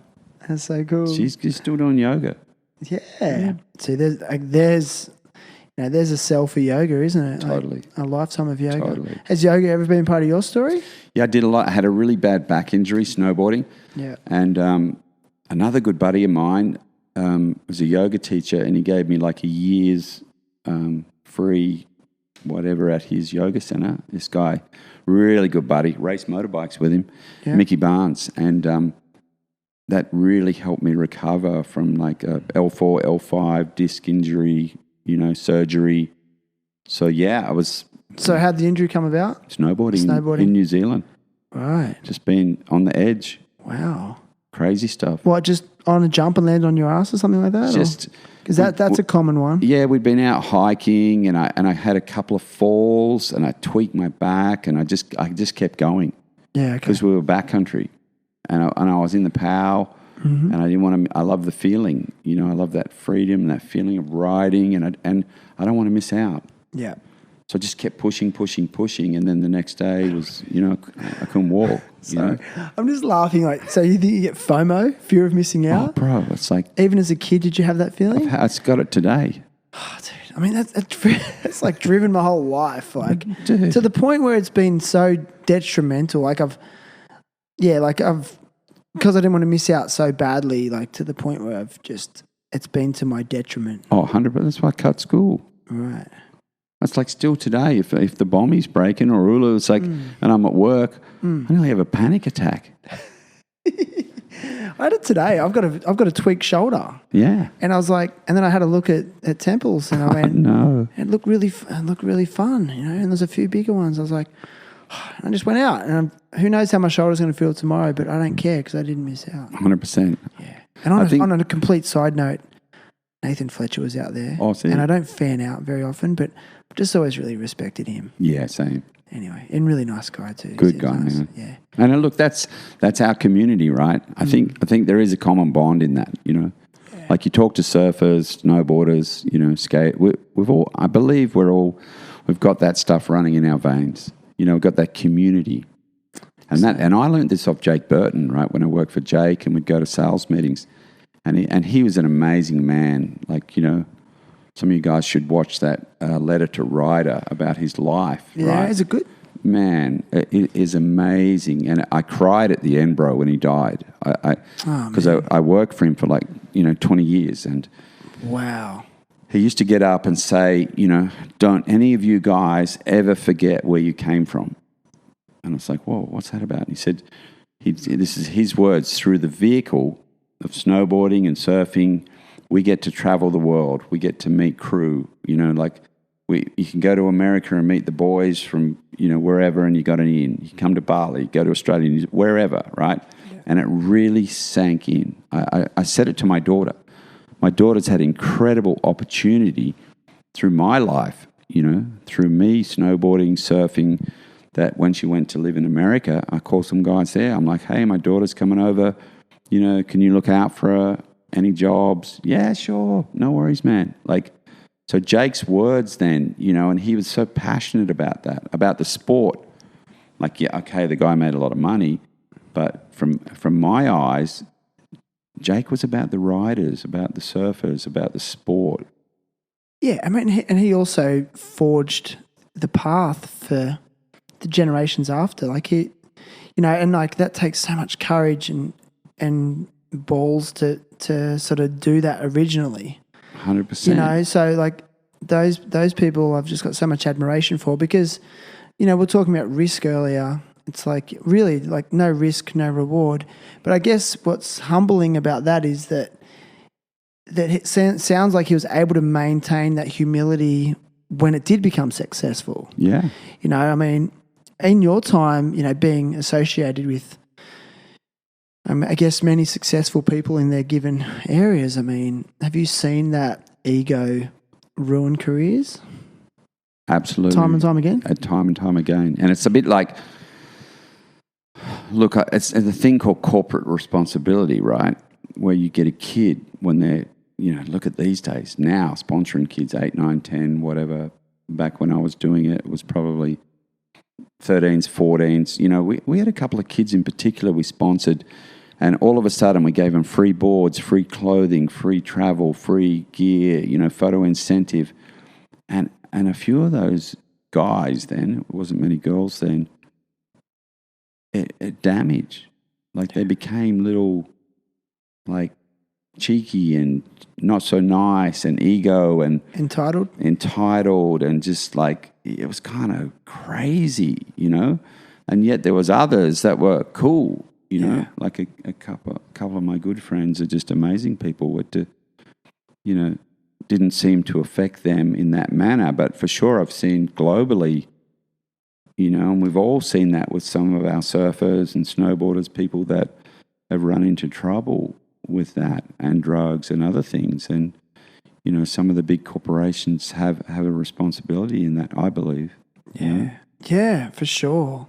That's so cool.
She's still doing yoga.
Yeah. See, there's a sell for yoga, isn't it?
Totally.
Like a lifetime of yoga.
Totally.
Has yoga ever been part of your story?
Yeah, I did a lot. I had a really bad back injury snowboarding.
Yeah.
And another good buddy of mine was a yoga teacher, and he gave me like a year's free whatever at his yoga center. This guy, really good buddy, raced motorbikes with him, Mickey Barnes. And that really helped me recover from like a L4, L5 disc injury, you know, surgery. So, yeah, I was...
So how'd the injury come about?
Snowboarding. In New Zealand.
Right.
Just being on the edge.
Wow.
Crazy stuff.
What, just on a jump and land on your ass or something like that?
Just...
Because that's a common one.
Yeah, we'd been out hiking, and I had a couple of falls, and I tweaked my back, and I just kept going.
Yeah, okay.
Because we were backcountry, and I was in the POW, and I didn't want to. I love the feeling, you know. I love that freedom, that feeling of riding, and I don't want to miss out.
Yeah.
So I just kept pushing, and then the next day was, you know, I couldn't walk.
Sorry. I'm just laughing. Like, so you think you get FOMO, fear of missing out?
Oh, bro, it's like...
Even as a kid, did you have that feeling?
I've got it today.
Oh, dude, I mean, that's like driven my whole life. Like,
Dude.
to the point where it's been so detrimental. Because I didn't want to miss out so badly, like to the point where it's been to my detriment.
Oh, 100%. That's why I cut school.
Right.
It's like still today, if the bommy's breaking or Ulu, it's like, and I'm at work, I nearly have a panic attack.
I had it today. I've got a tweaked shoulder.
Yeah.
And I was like, and then I had a look at temples, and I went,
no.
It looked really fun, you know. And there's a few bigger ones. I was like, I just went out, and who knows how my shoulder's going to feel tomorrow, but I don't care because I didn't miss out.
100%.
Yeah. And on a complete side note, Nathan Fletcher was out there.
Oh, see.
And I don't fan out very often, but just always really respected him.
Yeah, same.
Anyway, and really nice guy too.
Good
Seems
guy,
nice.
man.
Yeah.
And look, that's our community, right? I think there is a common bond in that, you know.
Yeah.
Like you talk to surfers, snowboarders, you know, skate. We've all, I believe, we've got that stuff running in our veins. You know, we've got that community, and I learned this off Jake Burton, right? When I worked for Jake, and we'd go to sales meetings, and he was an amazing man. Like, you know, some of you guys should watch that letter to Ryder about his life.
Yeah,
right?
is it good?
Man, it is amazing. And I cried at the end, bro, when he died. Because I worked for him for 20 years. And
Wow.
he used to get up and say, you know, don't any of you guys ever forget where you came from. And I was like, whoa, what's that about? And he said, this is his words, through the vehicle of snowboarding and surfing, we get to travel the world. We get to meet crew, you know, like you can go to America and meet the boys from, you know, wherever, and you got an in. You come to Bali, go to Australia, wherever, right? Yeah. And it really sank in. I said it to my daughter. My daughter's had incredible opportunity through my life, you know, through me snowboarding, surfing, that when she went to live in America, I called some guys there. I'm like, hey, my daughter's coming over. You know, can you look out for her? Any jobs? Yeah, sure. No worries, man. Like, so Jake's words then, you know, and he was so passionate about that, about the sport. Like, yeah, okay, the guy made a lot of money, but from my eyes, Jake was about the riders, about the surfers, about the sport.
Yeah, I mean, and he also forged the path for the generations after. Like he, you know, and like that takes so much courage and balls to sort of do that originally.
100%.
You know, so like those people I've just got so much admiration for because, you know, we're talking about risk earlier. It's like really like no risk, no reward. But I guess what's humbling about that is that it sounds like he was able to maintain that humility when it did become successful.
Yeah.
You know, I mean, in your time, you know, being associated with, I guess, many successful people in their given areas, I mean, have you seen that ego ruin careers?
Absolutely.
Time and time again?
Time and time again. And it's a bit like, look, it's a thing called corporate responsibility, right? Where you get a kid when they're, you know, look at these days now, sponsoring kids 8, 9, 10, whatever. Back when I was doing it, it was probably 13s, 14s. You know, we had a couple of kids in particular we sponsored, and all of a sudden we gave them free boards, free clothing, free travel, free gear, you know, photo incentive. And a few of those guys then, it wasn't many girls then, it damaged. Like they became little, like, cheeky and not so nice and ego and
Entitled
and just like it was kind of crazy, you know. And yet there was others that were cool, you know. Like a couple of my good friends are just amazing people. You know, didn't seem to affect them in that manner, but for sure I've seen globally, you know, and we've all seen that with some of our surfers and snowboarders, people that have run into trouble with that and drugs and other things. And, you know, some of the big corporations have a responsibility in that, I believe.
Yeah. Yeah, for sure.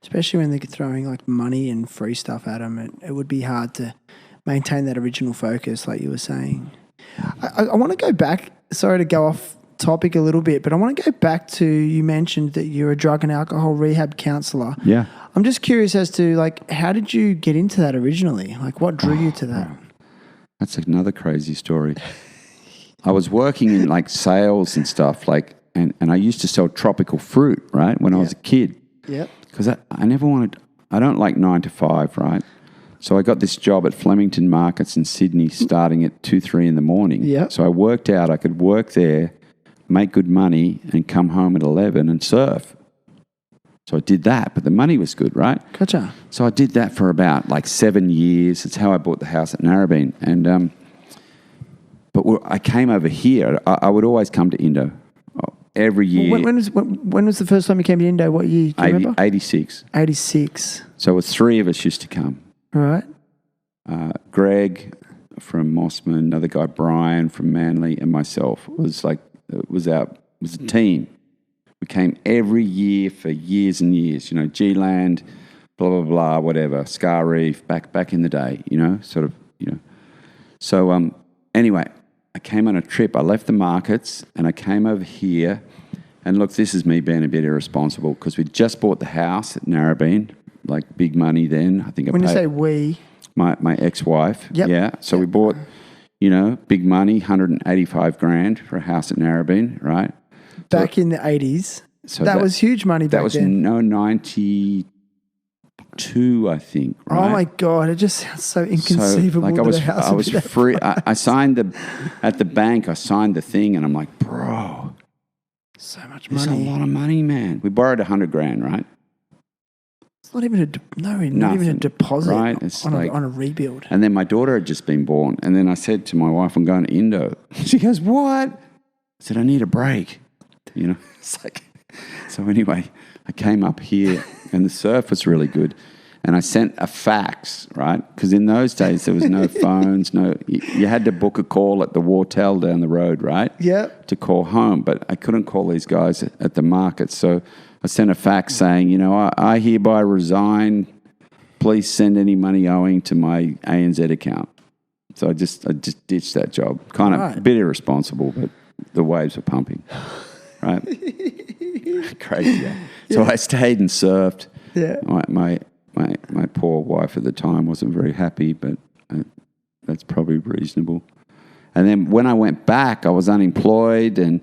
Especially when they're throwing like money and free stuff at them, it would be hard to maintain that original focus like you were saying. I want to go back, sorry to go off topic a little bit, but I want to go back to, you mentioned that you're a drug and alcohol rehab counsellor.
Yeah.
I'm just curious as to like, how did you get into that originally? Like what drew you to that?
That's another crazy story. I was working in like sales and stuff, like, and I used to sell tropical fruit, right, when I was a kid.
Yep.
Because I don't like 9 to 5, right? So I got this job at Flemington Markets in Sydney starting at 2, 3 in the morning.
Yep.
So I worked out I could work there, make good money, and come home at 11 and surf. So I did that, but the money was good, right?
Gotcha.
So I did that for about like 7 years. It's how I bought the house at Narrabeen. And but I came over here. I would always come to Indo every year.
When was the first time you came to Indo? What year? Do you remember?
86.
86.
So it was 3 of us used to come.
All right.
Greg from Mossman, another guy, Brian from Manly, and myself. It was a team. We came every year for years and years, you know, G-Land, blah, blah, blah, whatever, Scar Reef, back in the day, you know, sort of, you know. So anyway, I came on a trip. I left the markets and I came over here. And look, this is me being a bit irresponsible because we just bought the house at Narrabeen, like big money then. I think
When you say we,
my ex-wife.
Yep.
Yeah. So we bought, you know, big money, 185 grand for a house at Narrabeen, right?
back in the 80s,
So
that was huge money back
That was
then.
92, I think. Right?
Oh my God, it just sounds so inconceivable
like
that a house
I
would
was
be that
free.
price.
I signed at the bank. I signed the thing, and I'm like, bro,
So much
it's a
money.
lot of money, man. We borrowed 100 grand, right?
It's not even not even a
Nothing,
deposit
right? It's
on,
like-
on a rebuild.
And then my daughter had just been born, and then I said to my wife, "I'm going to Indo." She goes, "What?" I said, "I need a break." You know, it's like. So anyway, I came up here, and the surf was really good. And I sent a fax, right? Because in those days there was no phones, you had to book a call at the Wartel down the road, right?
Yep.
To call home, but I couldn't call these guys at the market, so I sent a fax saying, you know, I hereby resign. Please send any money owing to my ANZ account. So I just ditched that job. Kind of
Right.
a bit irresponsible, but the waves were pumping, right? Crazy. Yeah. So I stayed and surfed.
Yeah.
My poor wife at the time wasn't very happy, but that's probably reasonable. And then when I went back, I was unemployed and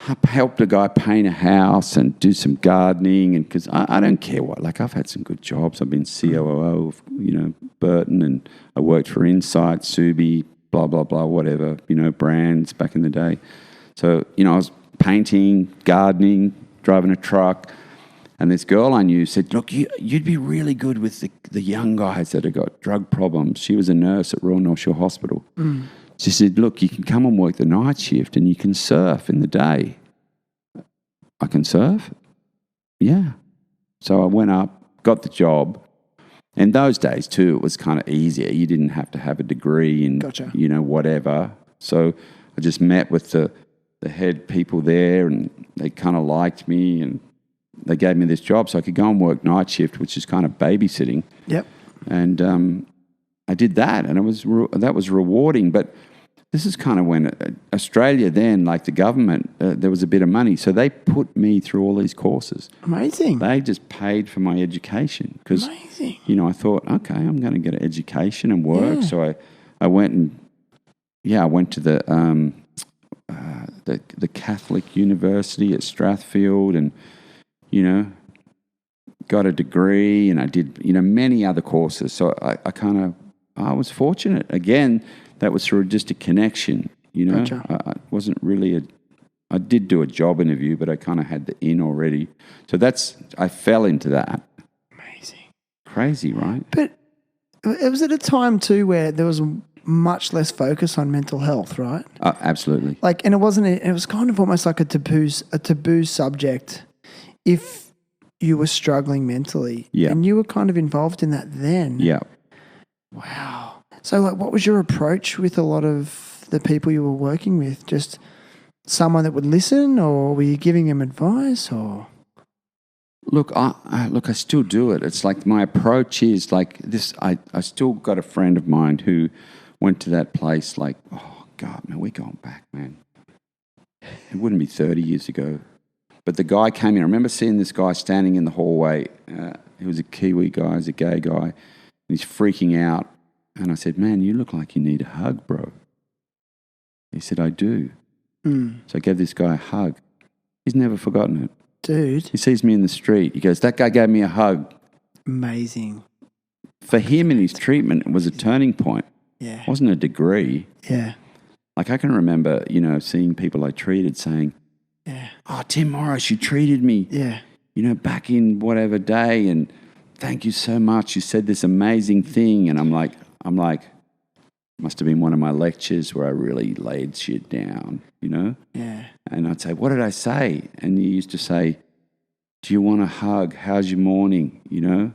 I helped a guy paint a house and do some gardening. And because I don't care what, like I've had some good jobs. I've been COO of, you know, Burton, and I worked for Insight, Subi, blah, blah, blah, whatever, you know, brands back in the day. So, you know, I was painting, gardening, driving a truck. And this girl I knew said, look, you'd be really good with the young guys that have got drug problems. She was a nurse at Royal North Shore Hospital. Mm. She said, look, you can come and work the night shift and you can surf in the day. I can surf? Yeah. So I went up, got the job. In those days too, it was kind of easier. You didn't have to have a degree in,
Gotcha.
you know, whatever. So I just met with the head people there and they kind of liked me and they gave me this job so I could go and work night shift, which is kind of babysitting.
Yep.
And I did that, and that was rewarding. But this is kind of when Australia then, like the government, there was a bit of money. So they put me through all these courses.
Amazing.
They just paid for my education because,
Amazing.
you know, I thought, okay, I'm going to get an education and work.
Yeah.
So I went and, I went to the Catholic University at Strathfield and, you know, got a degree and I did, you know, many other courses. So I was fortunate. Again, that was through just a connection, you know.
Gotcha.
I wasn't really I did do a job interview, but I kind of had the in already. So I fell into that.
Amazing.
Crazy, right?
But it was at a time too where there was much less focus on mental health, right?
Absolutely.
Like, and it was kind of almost like a taboo subject if you were struggling mentally.
Yeah.
And you were kind of involved in that then.
Yeah.
Wow. So, like, what was your approach with a lot of the people you were working with? Just someone that would listen, or were you giving them advice, or?
Look, I still do it. It's like my approach is like this. I still got a friend of mine who went to that place like, oh, God, man, we're going back, man. It wouldn't be 30 years ago. But the guy came in. I remember seeing this guy standing in the hallway. He was a Kiwi guy, he's a gay guy. And he's freaking out. And I said, man, you look like you need a hug, bro. He said, I do.
Mm.
So I gave this guy a hug. He's never forgotten it.
Dude.
He sees me in the street. He goes, that guy gave me a hug.
Amazing.
For him and his treatment, it was a turning point.
Yeah.
It wasn't a degree.
Yeah.
Like I can remember, you know, seeing people I treated saying,
yeah,
oh, Tim Morris, you treated me,
yeah,
you know, back in whatever day, and thank you so much. You said this amazing thing. And I'm like, must have been one of my lectures where I really laid shit down, you know?
yeah.
And I'd say, what did I say? And you used to say, do you want a hug? How's your morning? You know?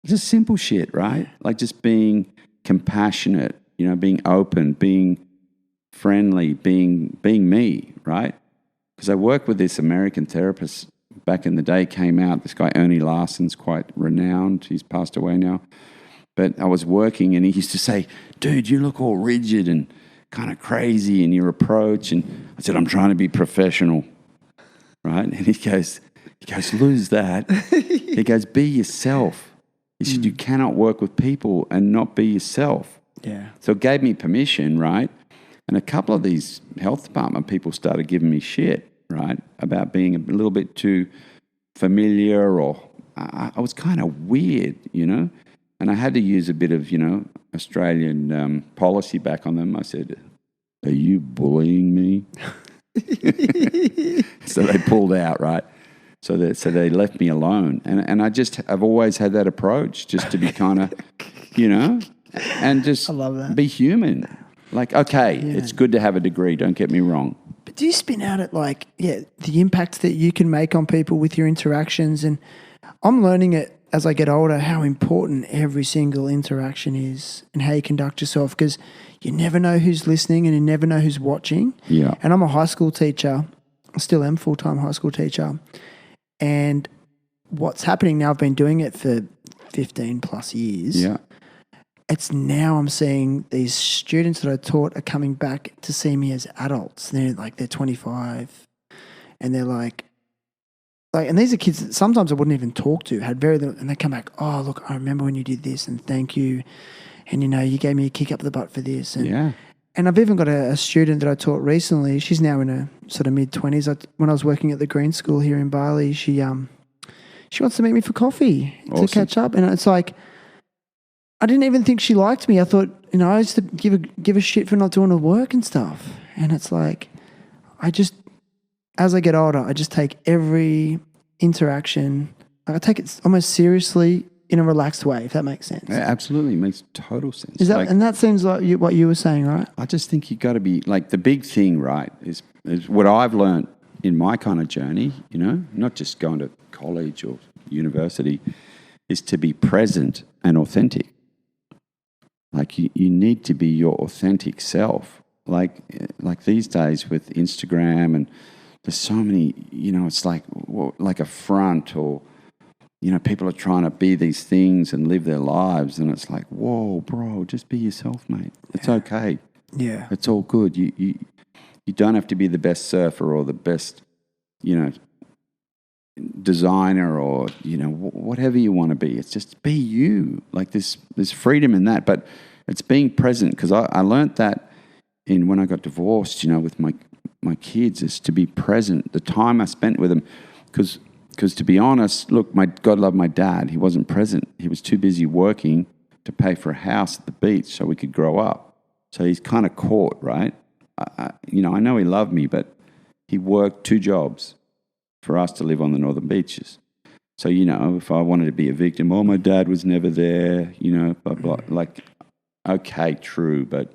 Just simple shit, right? Like just being compassionate, you know, being open, being friendly, being me, right? because I worked with this American therapist back in the day, came out, this guy Ernie Larson's quite renowned. He's passed away now. But I was working and he used to say, dude, you look all rigid and kind of crazy in your approach. And I said, I'm trying to be professional, right? And he goes, lose that. He goes, be yourself. He said, you cannot work with people and not be yourself.
Yeah.
So it gave me permission, right? And a couple of these health department people started giving me shit, right, about being a little bit too familiar, or I was kind of weird, you know? And I had to use a bit of, you know, Australian policy back on them. I said, are you bullying me? So they pulled out, right? So they left me alone. And I've always had that approach, just to be kind of, you know, and just
I love that.
be human. Like, okay, it's good to have a degree, don't get me wrong.
But do you spin out at like, the impact that you can make on people with your interactions? And I'm learning it as I get older, how important every single interaction is and how you conduct yourself, because you never know who's listening and you never know who's watching.
Yeah.
And I'm a high school teacher. I still am full-time high school teacher. And what's happening now, I've been doing it for 15 plus years.
Yeah.
It's now I'm seeing these students that I taught are coming back to see me as adults. They're 25 and they're like, and these are kids that sometimes I wouldn't even talk to, had very little, and they come back, oh, look, I remember when you did this and thank you. And, you know, you gave me a kick up the butt for this. And, and I've even got a student that I taught recently. She's now in her sort of mid-20s. When I was working at the Green School here in Bali, she wants to meet me for coffee to catch up. And it's like, I didn't even think she liked me. I thought, you know, I used to give a shit for not doing the work and stuff. And it's like, as I get older, I just take every interaction, I take it almost seriously in a relaxed way, if that makes sense.
Yeah, absolutely. It makes total sense.
And that seems like what you were saying, right?
I just think you got to be, like, the big thing, right, is what I've learned in my kind of journey, you know, not just going to college or university, is to be present and authentic. Like, you need to be your authentic self. Like these days with Instagram, and there's so many, you know, it's like a front, or, you know, people are trying to be these things and live their lives, and it's like, whoa, bro, just be yourself, mate. It's okay.
Yeah.
It's all good. You don't have to be the best surfer or the best, you know, designer, or, you know, whatever you want to be. It's just be you. Like, there's freedom in that, but it's being present, because I learned that when I got divorced, you know, with my kids, is to be present. The time I spent with them, because to be honest, look, God loved my dad. He wasn't present. He was too busy working to pay for a house at the beach so we could grow up. So he's kind of caught, right? I know he loved me, but he worked 2 jobs for us to live on the northern beaches. So, you know, if I wanted to be a victim, oh, my dad was never there, you know, blah, blah. Like, okay, true, but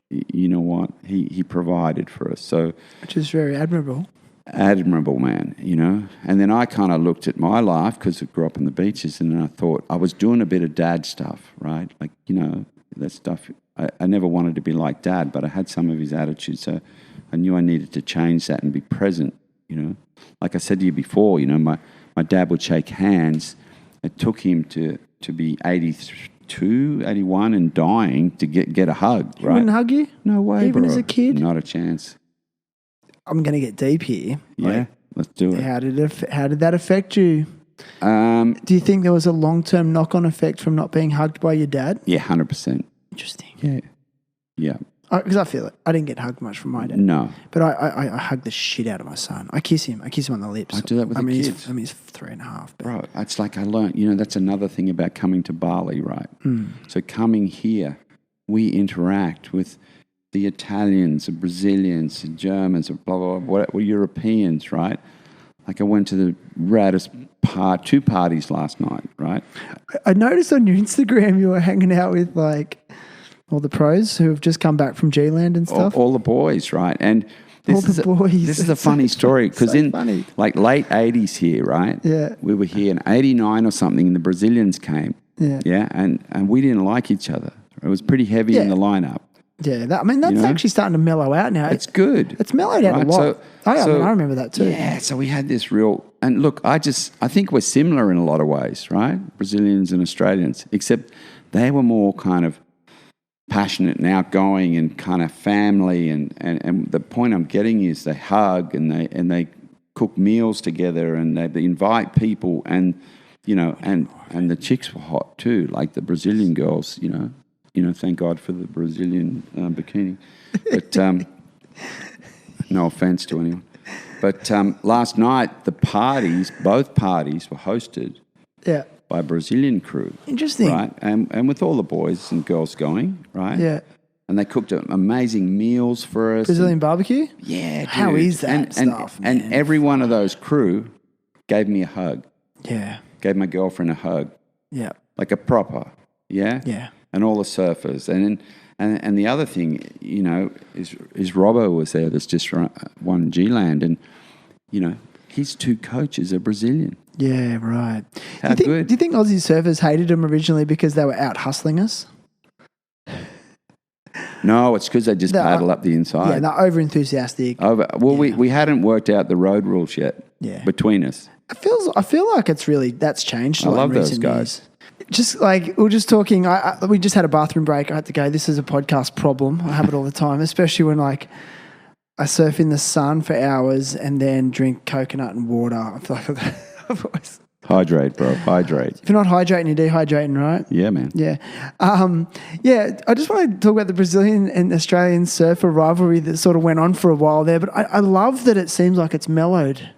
you know what? He provided for us. So, which
is very admirable.
Admirable, man, you know. And then I kind of looked at my life, because I grew up on the beaches, and then I thought I was doing a bit of dad stuff, right? Like, you know, that stuff. I never wanted to be like dad, but I had some of his attitudes. So I knew I needed to change that and be present, you know. Like I said to you before, you know, my dad would shake hands. It took him to be 82, 81 and dying to get a hug, right? He
wouldn't hug you?
No way,
even
bro.
As a kid?
Not a chance.
I'm going to get deep here.
Yeah, let's do it.
How did that affect you? Do you think there was a long-term knock-on effect from not being hugged by your dad?
Yeah, 100%.
Interesting.
Yeah.
Because I feel it. I didn't get hugged much from my dad.
No.
But I hug the shit out of my son. I kiss him. I kiss him on the lips.
I do that with the kids.
He's 3.5. But.
Bro, it's like I learned, you know, that's another thing about coming to Bali, right? So coming here, we interact with the Italians, the Brazilians, the Germans, blah, blah, blah, Europeans, right? Like, I went to the raddest 2 parties last night, right?
I noticed on your Instagram you were hanging out with, like, all the pros who have just come back from G-Land and stuff.
All the boys, right? And this is a funny story, because
funny.
Like, late 80s here, right?
Yeah.
We were here in 89 or something, and the Brazilians came.
Yeah.
Yeah, and we didn't like each other. It was pretty heavy in the lineup.
Yeah, that's actually starting to mellow out now.
It's good.
It's mellowed out a lot. I remember that too.
Yeah, so we had this real, and look, I think we're similar in a lot of ways, right? Brazilians and Australians, except they were more kind of passionate and outgoing and kind of family, and the point I'm getting is they hug and they cook meals together and they invite people, and and the chicks were hot too, like the Brazilian girls, thank God for the Brazilian bikini. But no offense to anyone. But last night, both parties were hosted by a Brazilian crew.
Interesting.
Right? And with all the boys and girls going, right?
Yeah.
And they cooked amazing meals for us.
Brazilian barbecue?
Yeah, dude.
How is that stuff, man?
And every one of those crew gave me a hug.
Yeah.
Gave my girlfriend a hug.
Yeah.
Like a proper, yeah?
Yeah.
And all the surfers. And the other thing, is Robbo was there that's just won G-Land, and, his two coaches are Brazilian.
Yeah, right.
How good.
Do you think Aussie surfers hated them originally because they were out hustling us?
No, it's because they just paddle up the inside.
Yeah, they're over enthusiastic.
We hadn't worked out the road rules yet between us.
I feel like that's changed.
I love
in
those
recent
guys.
Years. Just like we were just talking, we just had a bathroom break. I had to go. This is a podcast problem. I have it all the time, especially when like I surf in the sun for hours and then drink coconut and water. I feel like I've always
hydrate, bro. Hydrate.
If you're not hydrating, you're dehydrating, right?
Yeah, man.
Yeah. I just want to talk about the Brazilian and Australian surfer rivalry that sort of went on for a while there, but I love that it seems like it's mellowed.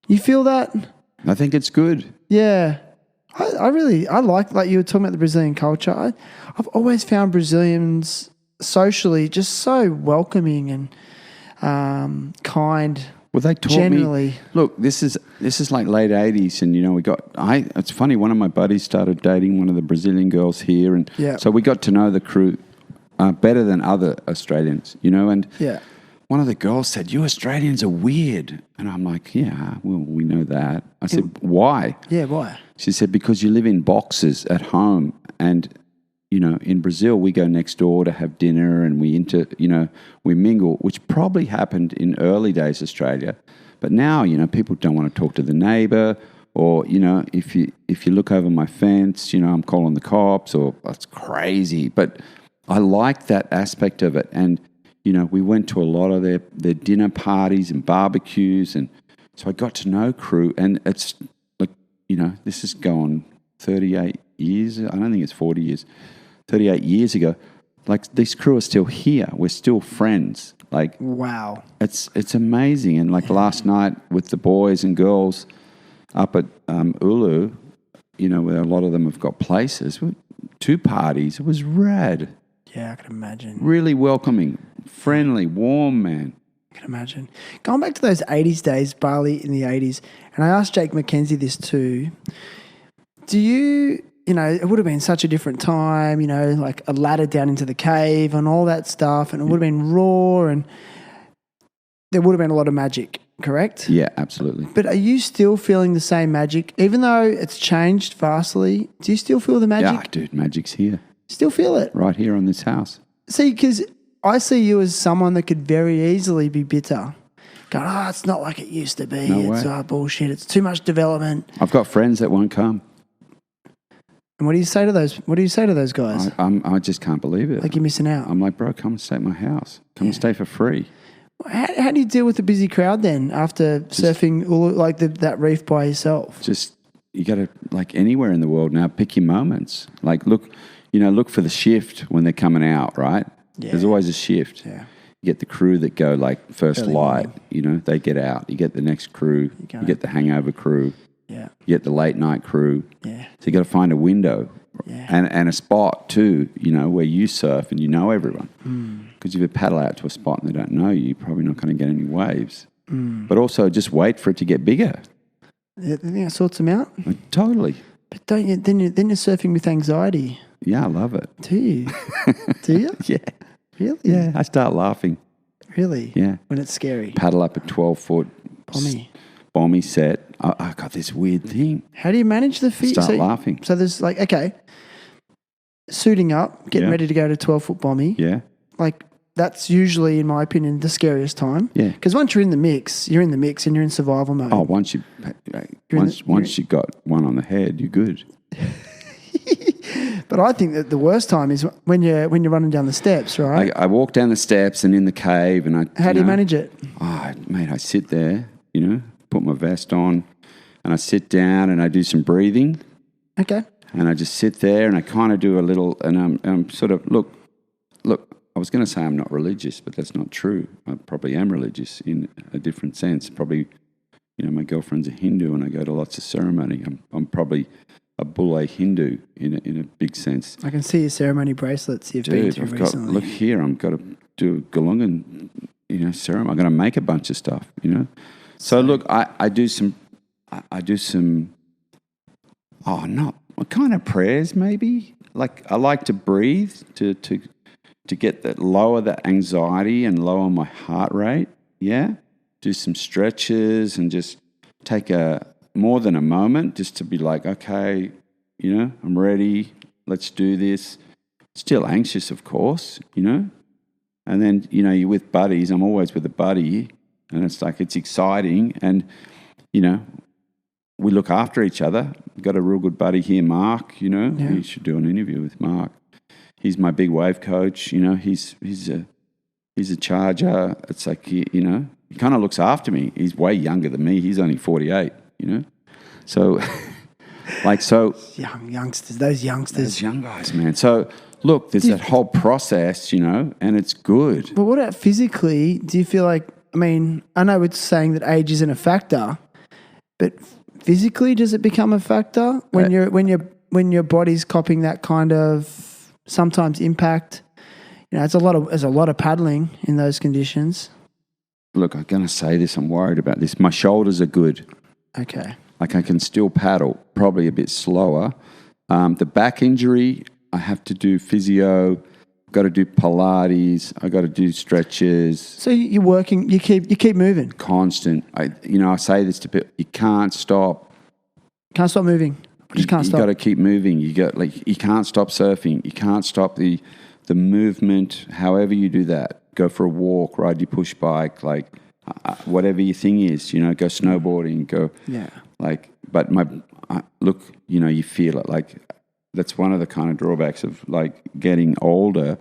You feel that?
I think it's good.
Yeah. I like you were talking about the Brazilian culture. I've always found Brazilians socially just so welcoming and kind.
Well, they taught
generally.
me. Look, this is like late '80s, and it's funny. One of my buddies started dating one of the Brazilian girls here, and so we got to know the crew better than other Australians, and one of the girls said, "You Australians are weird," and I'm like, "Yeah, well, we know that." I said, "Why?"
Yeah, why?
She said, "Because you live in boxes at home, and in Brazil we go next door to have dinner, and we mingle, which probably happened in early days Australia, but now people don't want to talk to the neighbour, or if you look over my fence, I'm calling the cops, or that's crazy." But I like that aspect of it, and we went to a lot of their dinner parties and barbecues, and so I got to know crew, and it's like, this is going 38 years. I don't think it's 40 years. 38 years ago. Like, this crew are still here. We're still friends. Like,
wow.
It's amazing. And like last night with the boys and girls up at Ulu, where a lot of them have got places, 2 parties. It was rad.
Yeah, I can imagine.
Really welcoming, friendly, warm, man.
I can imagine. Going back to those 80s days, Bali in the 80s, and I asked Jake McKenzie this too. Do you, it would have been such a different time, like a ladder down into the cave and all that stuff, and it would have been raw, and there would have been a lot of magic, correct?
Yeah, absolutely.
But are you still feeling the same magic? Even though it's changed vastly, do you still feel the magic?
Yeah, dude, magic's here.
Still feel it?
Right here on this house.
See, because I see you as someone that could very easily be bitter. Going, it's not like it used to be.
No
it's
way.
Bullshit. It's too much development.
I've got friends that won't come.
And what do you say to those? What do you say to those guys?
I just can't believe it.
Like you're missing out.
I'm like, bro, come and stay at my house. Come and stay for free.
How do you deal with the busy crowd then after surfing like that reef by yourself?
Just, you got to, like anywhere in the world now, pick your moments. Like look for the shift when they're coming out, right?
Yeah.
There's always a shift.
Yeah.
You get the crew that go like first
Early
light,
morning.
they get out. You get the next crew. You get the hangover crew.
Yeah.
You get the late night crew.
Yeah.
So you got to find a window
Yeah.
and a spot too, where you surf and everyone. Because if you paddle out to a spot and they don't know you, you're probably not going to get any waves. But also just wait for it to get bigger.
You think that sorts them out?
Like, totally.
But don't you? Then you're surfing with anxiety.
Yeah, I love it.
Do you? Do you?
Yeah.
Really?
Yeah, I start laughing.
Really?
Yeah.
When it's scary.
Paddle up a 12-foot bomby set. I got this weird thing.
How do you manage the fear?
Start laughing.
So there's like, okay, suiting up, getting ready to go to 12-foot bomby.
Yeah.
like that's usually, in my opinion, the scariest time.
Yeah.
Because once you're in the mix and you're in survival mode.
Oh, once you got one on the head, you're good.
But I think that the worst time is when you're running down the steps, right?
I walk down the steps and in the cave, and
How do you manage it?
Oh, mate, I sit there, put my vest on, and I sit down and I do some breathing.
Okay.
And I just sit there and I kind of do a little, and I'm sort of look. I was going to say I'm not religious, but that's not true. I probably am religious in a different sense. Probably, my girlfriend's a Hindu, and I go to lots of ceremony. I'm probably a Bule Hindu in a big sense.
I can see your ceremony bracelets you've been to recently.
Look here, I've got to do a Galungan, ceremony. I'm going to make a bunch of stuff, So look, I do some, what kind of prayers maybe? Like I like to breathe to get that, lower the anxiety and lower my heart rate. Yeah. Do some stretches and just take more than a moment just to be like, okay, I'm ready. Let's do this. Still anxious, of course, And then, you're with buddies. I'm always with a buddy, and it's like, it's exciting. And, we look after each other. We've got a real good buddy here, Mark,
Yeah.
You should do an interview with Mark. He's my big wave coach, he's a charger. It's like, he kind of looks after me. He's way younger than me. He's only 48, So,
youngsters, those youngsters.
Those young guys, man. So, look, there's that whole process, and it's good.
But what about physically? Do you feel like, I know it's saying that age isn't a factor, but physically, does it become a factor when your body's copping that kind of sometimes impact? There's a lot of paddling in those conditions.
Look, I'm going to say this. I'm worried about this. My shoulders are good.
Okay.
Like I can still paddle, probably a bit slower. The back injury, I have to do physio. I've got to do Pilates. I got to do stretches.
So you're working. You keep moving.
Constant. I say this to people. You can't stop.
Can't stop moving. Just can't stop.
You got to keep moving. You can't stop surfing. You can't stop the movement. However you do that, go for a walk, ride your push bike, whatever your thing is. Go snowboarding. Go.
Yeah.
But look. You feel it. That's one of the kind of drawbacks of getting older,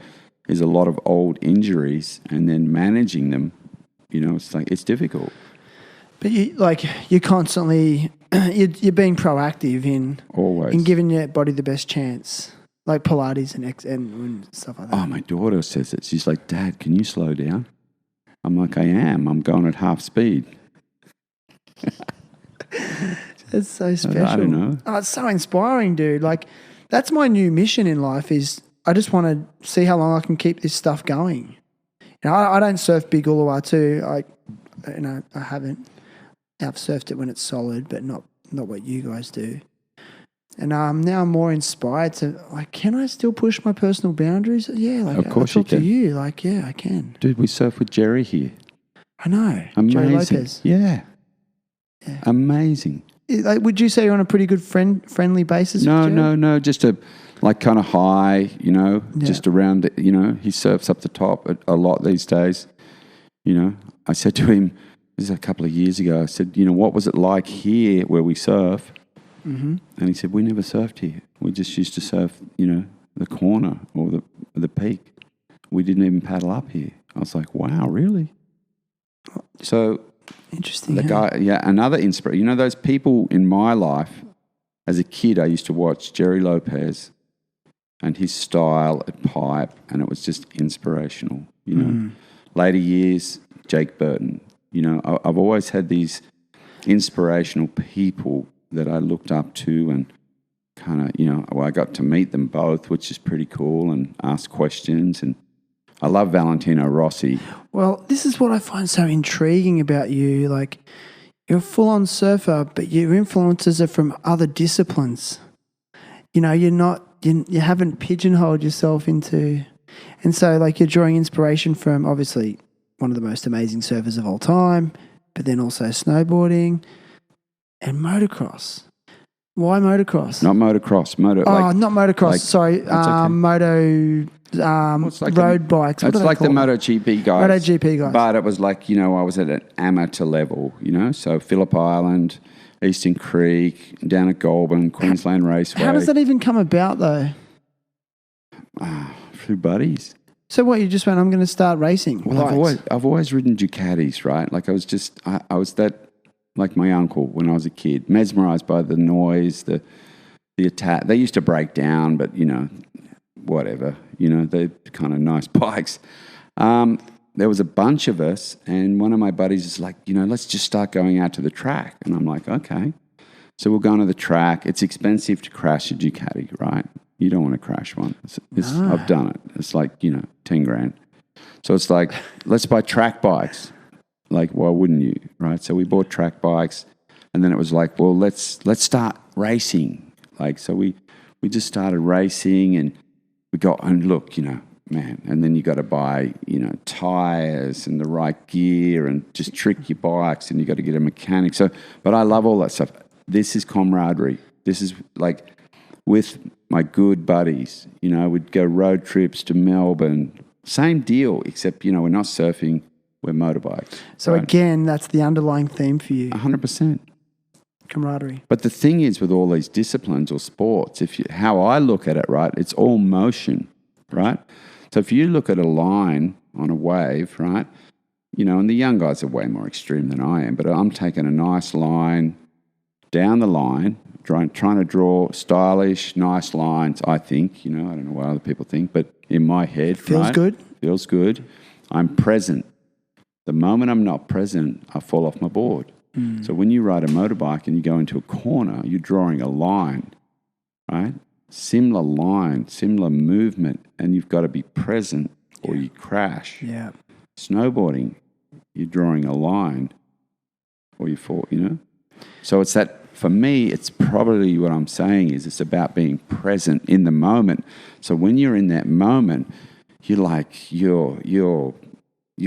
is a lot of old injuries, and then managing them. It's difficult.
But you're constantly you're being proactive in giving your body the best chance, like Pilates and stuff like that.
Oh, my daughter says it. She's like, Dad, can you slow down? I'm like, I am. I'm going at half speed.
That's so special.
I don't know.
Oh, it's so inspiring, dude. That's my new mission in life. Is I just want to see how long I can keep this stuff going. I don't surf big Uluwatu. I haven't. I've surfed it when it's solid, but not what you guys do. And now I'm more inspired to can I still push my personal boundaries? Yeah,
of course
I talk
you can.
to you. Yeah, I can.
Dude, we surf with Jerry here.
I know.
Amazing.
Jerry Lopez.
Yeah. Amazing.
Would you say you're on a pretty good friendly basis?
No. Just a kind of high, just around it. He surfs up the top a lot these days. I said to him, this is a couple of years ago, I said, what was it like here where we surf? Mm-hmm. And he said, we never surfed here. We just used to surf, the corner or the peak. We didn't even paddle up here. I was like, wow, really? So
interesting.
The guy, another inspiration. Those people in my life, as a kid, I used to watch Jerry Lopez and his style at pipe, and it was just inspirational. Later years, Jake Burton. I've always had these inspirational people that I looked up to, and kind of, I got to meet them both, which is pretty cool, and ask questions. And I love Valentino Rossi. Well,
this is what I find so intriguing about you. You're a full-on surfer, but your influences are from other disciplines. You haven't pigeonholed yourself into, and so you're drawing inspiration from obviously one of the most amazing surfers of all time, but then also snowboarding and motocross. Why motocross?
Not motocross.
Not motocross. Sorry.
okay. It's like
road bikes. What
It's
do they
like the
call them?
MotoGP guys.
MotoGP guys.
But it was like, I was at an amateur level, So Phillip Island, Eastern Creek, down at Goulburn, Queensland Raceway.
How does that even come about, though?
Through buddies.
So what, you just went, I'm going to start racing
Well,
bikes?
I've always ridden Ducatis, right? Like I was that, like my uncle when I was a kid, mesmerised by the noise, the attack. They used to break down, but, whatever. They're kind of nice bikes. There was a bunch of us, and one of my buddies is like, let's just start going out to the track. And I'm like, okay. So we're going to the track. It's expensive to crash a Ducati, right? You don't want to crash one. I've done it. It's like, 10 grand. So it's like, let's buy track bikes. Like, why wouldn't you, right? So we bought track bikes, and then it was like, well, let's start racing. Like, so we just started racing, and we got, and look, man, and then you got to buy, tires and the right gear and just trick your bikes, and you got to get a mechanic. So, but I love all that stuff. This is camaraderie. This is like with my good buddies, we'd go road trips to Melbourne. Same deal, except, we're not surfing, we're motorbikes.
So
right?
again, that's the underlying theme for you.
100%.
Camaraderie.
But the thing is with all these disciplines or sports, how I look at it, right, it's all motion, right? So if you look at a line on a wave, right, and the young guys are way more extreme than I am, but I'm taking a nice line down the line, trying to draw stylish, nice lines, I think. I don't know what other people think, but in my head,
Feels good.
Feels good. I'm present. The moment I'm not present, I fall off my board. So when you ride a motorbike and you go into a corner, you're drawing a line, right? Similar line, similar movement, and you've got to be present or you crash.
Yeah.
Snowboarding, you're drawing a line or you fall, So it's that, for me, it's probably what I'm saying is it's about being present in the moment. So when you're in that moment, you're like, you're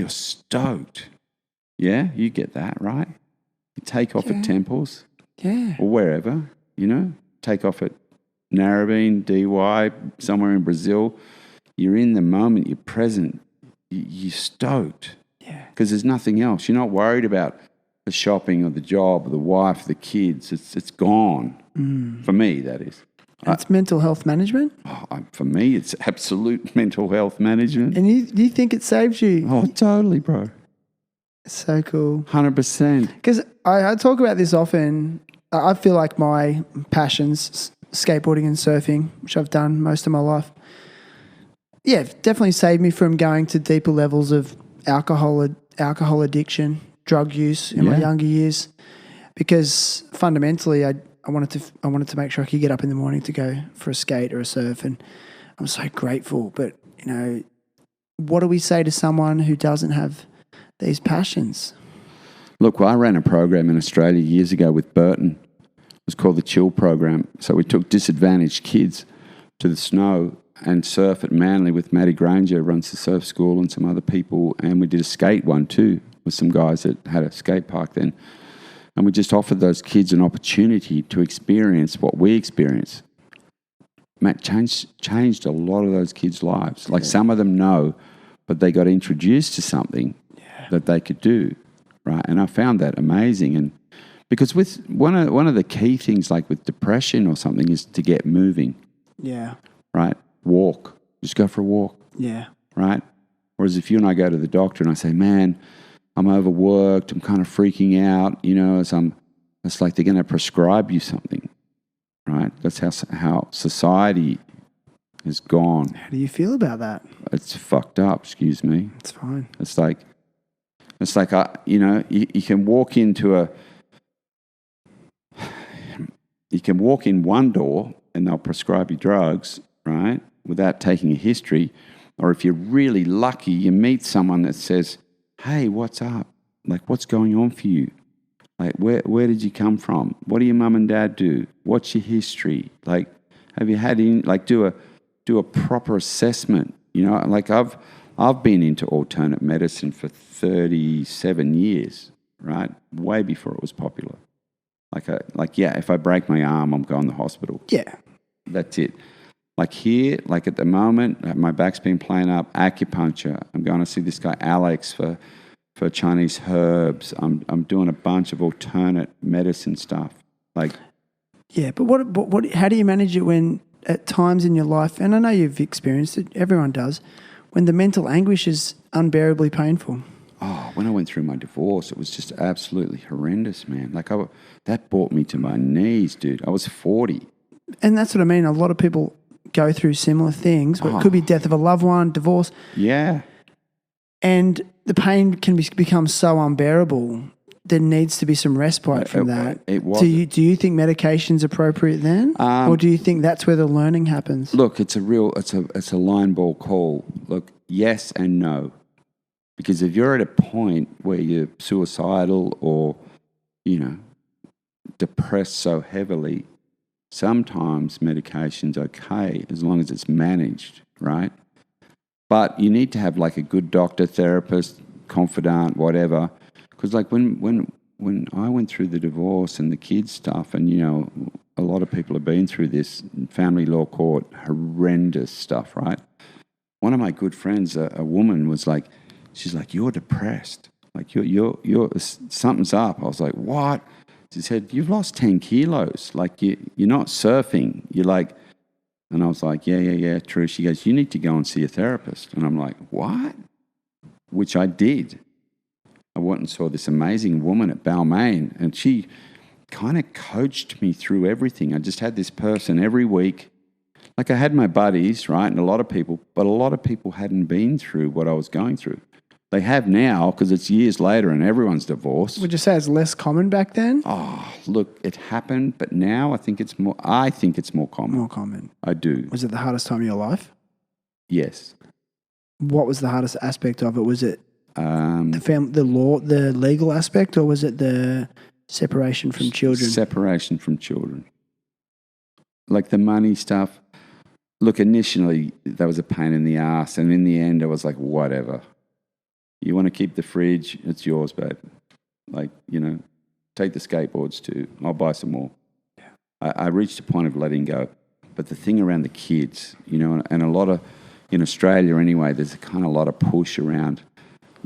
stoked. Yeah, you get that, right? You take off at Temples or wherever, take off at Narrabeen, DY, somewhere in Brazil. You're in the moment, you're present, you're stoked.
Yeah.
Because there's nothing else. You're not worried about the shopping or the job or the wife, the kids. It's gone. For me, that is.
It's mental health management?
For me, it's absolute mental health management.
And do you think it saves you?
Oh, totally, bro.
So cool.
100%.
Because I talk about this often. I feel like my passions, skateboarding and surfing, which I've done most of my life, definitely saved me from going to deeper levels of alcohol addiction, drug use in my younger years. Because fundamentally, I wanted to make sure I could get up in the morning to go for a skate or a surf, and I'm so grateful. But what do we say to someone who doesn't have these passions?
Look, I ran a program in Australia years ago with Burton. It was called the Chill Program. So we took disadvantaged kids to the snow and surf at Manly with Matty Granger, who runs the surf school, and some other people. And we did a skate one too with some guys that had a skate park then. And we just offered those kids an opportunity to experience what we experienced. Matt, changed a lot of those kids' lives. Like some of them know, but they got introduced to something that they could do, right? And I found that amazing. And because with one of the key things, like with depression or something, is to get moving.
Yeah.
Right? Walk. Just go for a walk.
Yeah.
Right? Whereas if you and I go to the doctor and I say, man, I'm overworked, I'm kind of freaking out, it's like they're going to prescribe you something, right? That's how society has gone.
How do you feel about that?
It's fucked up, excuse me.
It's fine.
It's like you can walk into you can walk in one door and they'll prescribe you drugs, right, without taking a history. Or if you're really lucky, you meet someone that says, hey, what's up? Like, what's going on for you? Like, where did you come from? What do your mum and dad do? What's your history? Like, have you had do a proper assessment? Like I've been into alternate medicine for 37 years, right? Way before it was popular. If I break my arm, I'm going to the hospital.
Yeah.
That's it. Like here, like at the moment, my back's been playing up, acupuncture. I'm going to see this guy Alex for Chinese herbs. I'm doing a bunch of alternate medicine stuff. Like,
yeah, but what? How do you manage it when at times in your life, and I know you've experienced it, everyone does, when the mental anguish is unbearably painful?
Oh, when I went through my divorce, it was just absolutely horrendous, man. Like that brought me to my knees, dude. I was 40.
And that's what I mean. A lot of people go through similar things. Where It could be death of a loved one, divorce.
Yeah.
And the pain can become so unbearable. There needs to be some respite from that.
It was.
Do you think medication's appropriate then, or do you think that's where the learning happens?
Look, it's a line ball call. Look, yes and no, because if you're at a point where you're suicidal or, depressed so heavily, sometimes medication's okay as long as it's managed, right? But you need to have like a good doctor, therapist, confidant, whatever. Because like when I went through the divorce and the kids stuff, and a lot of people have been through this family law court, horrendous stuff, right? One of my good friends, a woman, was like, she's like, "You're depressed. Like you're something's up." I was like, "What?" She said, "You've lost 10 kilos. Like you're not surfing. You're like," and I was like, yeah, true. She goes, "You need to go and see a therapist." And I'm like, "What?" Which I did. I went and saw this amazing woman at Balmain, and she kind of coached me through everything. I just had this person every week. Like I had my buddies, right, and a lot of people, but a lot of people hadn't been through what I was going through. They have now because it's years later and everyone's divorced.
Would you say it's less common back then?
Oh, look, it happened, but now I think it's more common.
More common.
I do.
Was it the hardest time of your life?
Yes.
What was the hardest aspect of it? Was it the law, the legal aspect, or was it the separation from children?
Separation from children. Like the money stuff. Look, initially that was a pain in the ass, and in the end I was like, whatever. You want to keep the fridge, it's yours, babe. Like, take the skateboards too. I'll buy some more. Yeah. I reached a point of letting go. But the thing around the kids, and a lot of, in Australia anyway, there's a kind of lot of push around,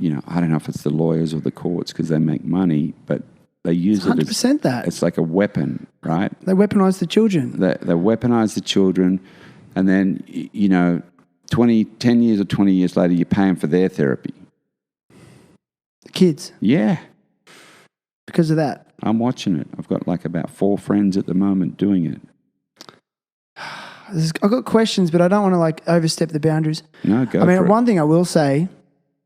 I don't know if it's the lawyers or the courts because they make money, but they use it as
100% that.
It's like a weapon, right?
They weaponize the children.
They weaponize the children, and then, 10 years or 20 years later, you're paying for their therapy.
The kids?
Yeah.
Because of that?
I'm watching it. I've got like about 4 friends at the moment doing it.
I've got questions, but I don't want to like overstep the boundaries.
No, go for it.
One thing I will say,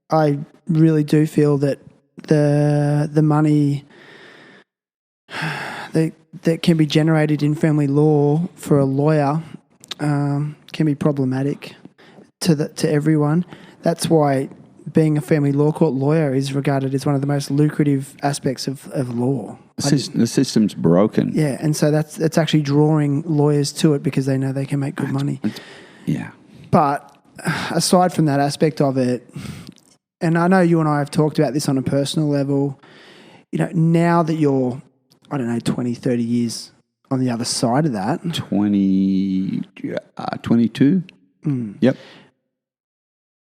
I really do feel that the money that can be generated in family law for a lawyer can be problematic to everyone. That's why being a family law court lawyer is regarded as one of the most lucrative aspects of law.
The system's broken.
Yeah, and so that's actually drawing lawyers to it because they know they can make good money.
Yeah.
But aside from that aspect of it, and I know you and I have talked about this on a personal level, now that you're, 20, 30 years on the other side of that.
22? Yep.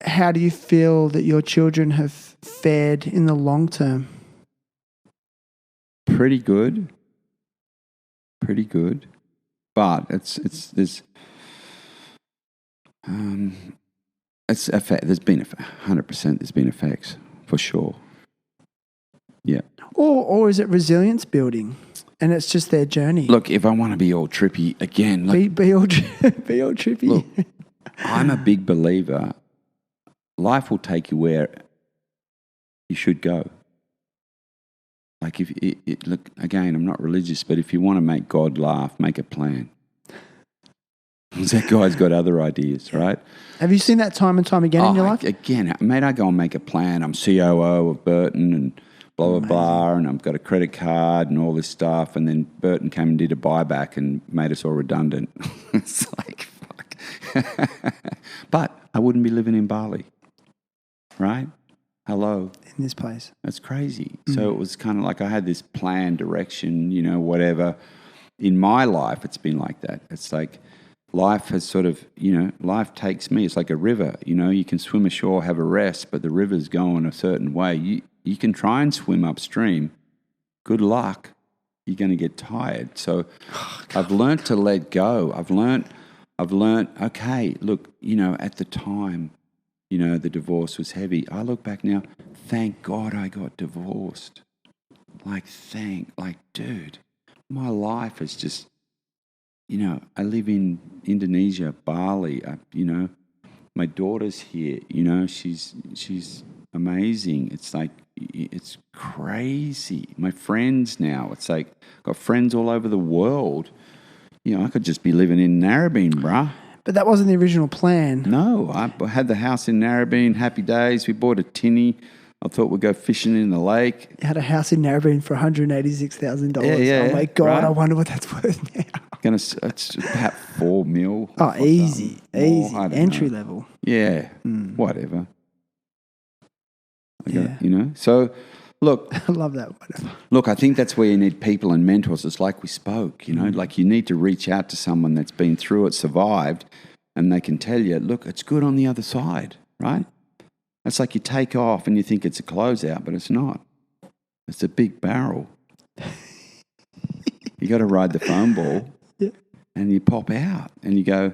How do you feel that your children have fared in the long term?
Pretty good. But it's there's been 100%. There's been effects for sure. Yeah.
Or is it resilience building, and it's just their journey?
Look, if I want to be all trippy again,
be all trippy.
Look, I'm a big believer. Life will take you where you should go. Like look, again, I'm not religious, but if you want to make God laugh, make a plan. Because that guy's got other ideas, right?
Have you seen that time and time again in your life?
Again, mate, I go and make a plan. I'm COO of Burton and blah, blah, blah, and I've got a credit card and all this stuff. And then Burton came and did a buyback and made us all redundant. It's like, fuck. But I wouldn't be living in Bali, right? Hello.
In this place.
That's crazy. So it was kind of like I had this plan, direction, whatever. In my life, it's been like that. It's like life has sort of, life takes me. It's like a river, you can swim ashore, have a rest, but the river's going a certain way. You can try and swim upstream. Good luck. You're going to get tired. So I've learned to let go. I've learned, okay, look, at the time, the divorce was heavy. I look back now, thank God I got divorced. Dude, my life is just, I live in Indonesia, Bali, my daughter's here, she's amazing. It's like, it's crazy. My friends now, it's like, got friends all over the world. I could just be living in Narrabeen, bruh.
But that wasn't the original plan.
No, I had the house in Narrabeen, happy days. We bought a tinny. I thought we'd go fishing in the lake.
You had a house in Narrabeen for $186,000.
Yeah,
oh my God,
right?
I wonder what that's worth now.
It's about $4 million.
Oh, easy. Entry
know.
level.
Yeah, whatever. So look.
I love that. Whatever.
Look, I think that's where you need people and mentors. It's like we spoke, like you need to reach out to someone that's been through it, survived, and they can tell you, look, it's good on the other side, right? It's like you take off and you think it's a closeout, but it's not. It's a big barrel. You got to ride the foam ball, and you pop out, and you go,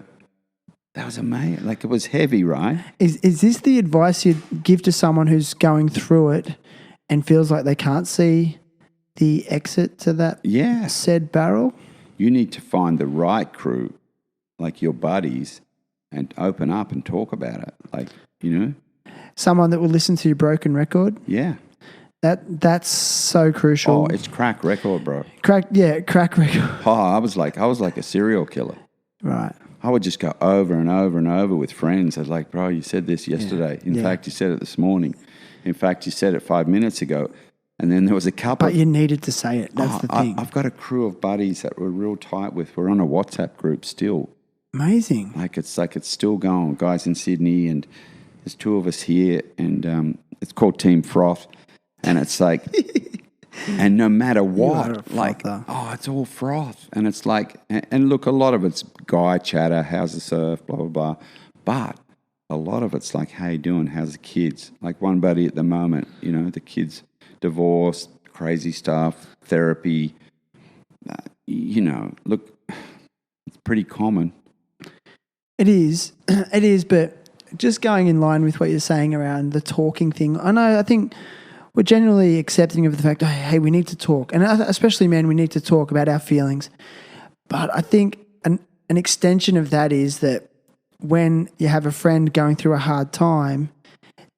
that was amazing. Like, it was heavy, right?
Is this the advice you'd give to someone who's going through it and feels like they can't see the exit to that said barrel?
You need to find the right crew, like your buddies, and open up and talk about it.
Someone that will listen to your broken record.
Yeah.
That's so crucial.
Oh, it's crack record, bro.
Crack record.
Oh, I was like a serial killer.
Right.
I would just go over and over and over with friends. I was like, bro, you said this yesterday. In fact, you said it this morning. In fact, you said it 5 minutes ago. And then there was a couple.
But you needed to say it. That's the thing.
I've got a crew of buddies that we're real tight with. We're on a WhatsApp group still.
Amazing.
It's still going. Guys in Sydney, and there's two of us here, and it's called Team Froth. And it's like, and no matter what, it's all froth. And it's like, and look, a lot of it's guy chatter, how's the surf, blah, blah, blah. But a lot of it's like, how you doing? How's the kids? Like one buddy at the moment, the kids divorced, crazy stuff, therapy. Look, it's pretty common.
It is, but just going in line with what you're saying around the talking thing, I think we're generally accepting of the fact, hey, we need to talk. And especially men, we need to talk about our feelings. But I think an extension of that is that when you have a friend going through a hard time,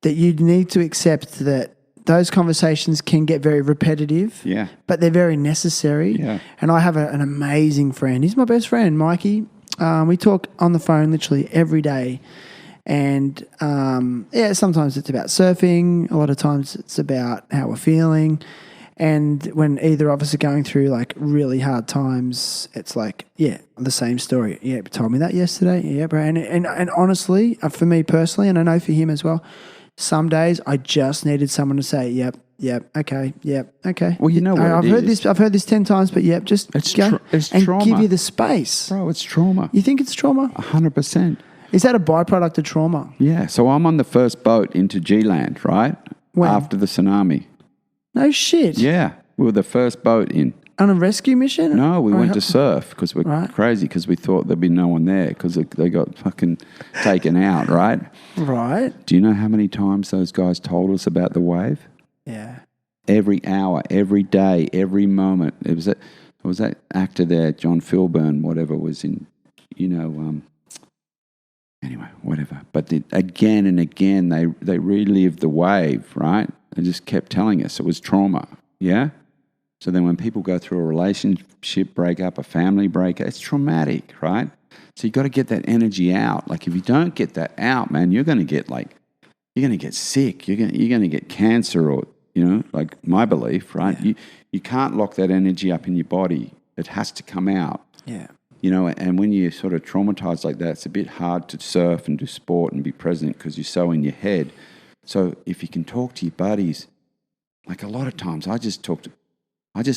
that you need to accept that those conversations can get very repetitive, but they're very necessary. Yeah. And I have an amazing friend. He's my best friend, Mikey. We talk on the phone literally every day. And, sometimes it's about surfing. A lot of times it's about how we're feeling. And when either of us are going through like really hard times, it's like, the same story. Yeah, you told me that yesterday. Yeah, bro. And honestly, for me personally, and I know for him as well, some days I just needed someone to say, yep, okay.
Well, you know what
I've heard this 10 times, but just go
it's
and
trauma.
give you the space.
Bro, it's trauma.
You think it's trauma?
100%.
Is that a byproduct of trauma?
Yeah. So I'm on the first boat into G-Land, right?
When?
After the tsunami.
No shit.
Yeah. We were the first boat in.
On a rescue mission?
No, we went to surf because we're crazy because we thought there'd be no one there because they got fucking taken out, right?
Right.
Do you know how many times those guys told us about the wave?
Yeah.
Every hour, every day, every moment. It was that actor there, John Philburn, whatever, was in, anyway, whatever. But again and again, they relived the wave, right? They just kept telling us it was trauma, yeah? So then when people go through a relationship breakup, a family breakup, it's traumatic, right? So you got to get that energy out. Like if you don't get that out, man, you're going to get sick. You're going to get cancer or, like my belief, right? Yeah. You can't lock that energy up in your body. It has to come out.
Yeah.
And when you're sort of traumatized like that, it's a bit hard to surf and do sport and be present because you're so in your head. So if you can talk to your buddies, like a lot of times I just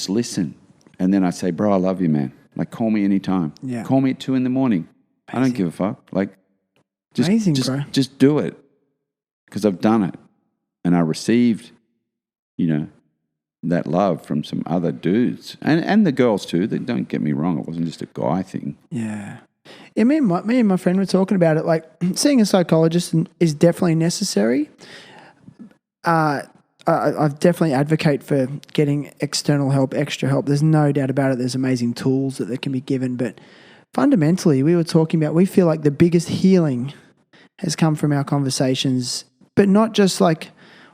listen. And then I say, bro, I love you, man. Like call me anytime.
Yeah.
Call me at 2 a.m. I don't give a fuck. Like,
Amazing, bro.
Just do it, because I've done it, and I received, that love from some other dudes and the girls too. They, don't get me wrong, it wasn't just a guy thing.
Yeah. Yeah, me and my friend were talking about it. Like, seeing a psychologist is definitely necessary. I definitely advocate for getting external help, extra help. There's no doubt about it. There's amazing tools that can be given. But fundamentally, we were talking about, we feel like the biggest healing has come from our conversations, but not just like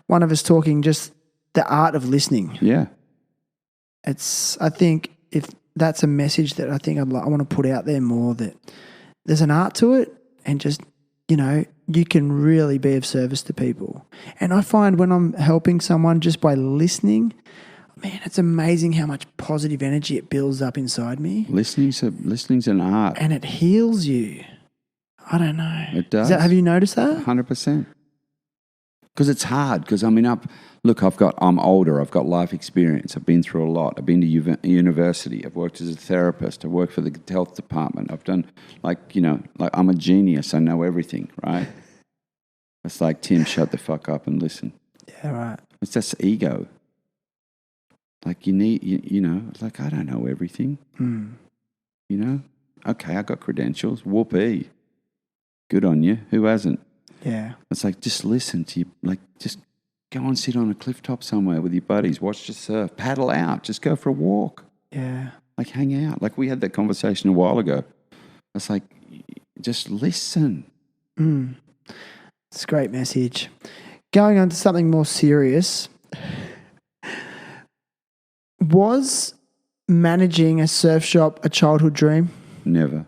one of us talking, just the art of listening.
Yeah.
I think if that's a message that I think I want to put out there more, that there's an art to it, and just, you can really be of service to people. And I find when I'm helping someone just by listening, man, it's amazing how much positive energy it builds up inside me.
Listening's an art.
And it heals you. I don't know.
It does.
Have you noticed that?
100%. Because it's hard. Because I'm older. I've got life experience. I've been through a lot. I've been to university. I've worked as a therapist. I've worked for the health department. I've done like I'm a genius. I know everything, right? It's like, Tim, shut the fuck up and listen.
Yeah, right.
It's just ego. Like, you need, it's like, I don't know everything. Okay, I got credentials. Whoopee. Good on you. Who hasn't?
Yeah.
It's like, just listen to you. Like, just go and sit on a cliff top somewhere with your buddies. Watch the surf. Paddle out. Just go for a walk.
Yeah.
Like, hang out. Like, we had that conversation a while ago. It's like, just listen.
It's a great message. Going on to something more serious. Was managing a surf shop a childhood dream?
Never.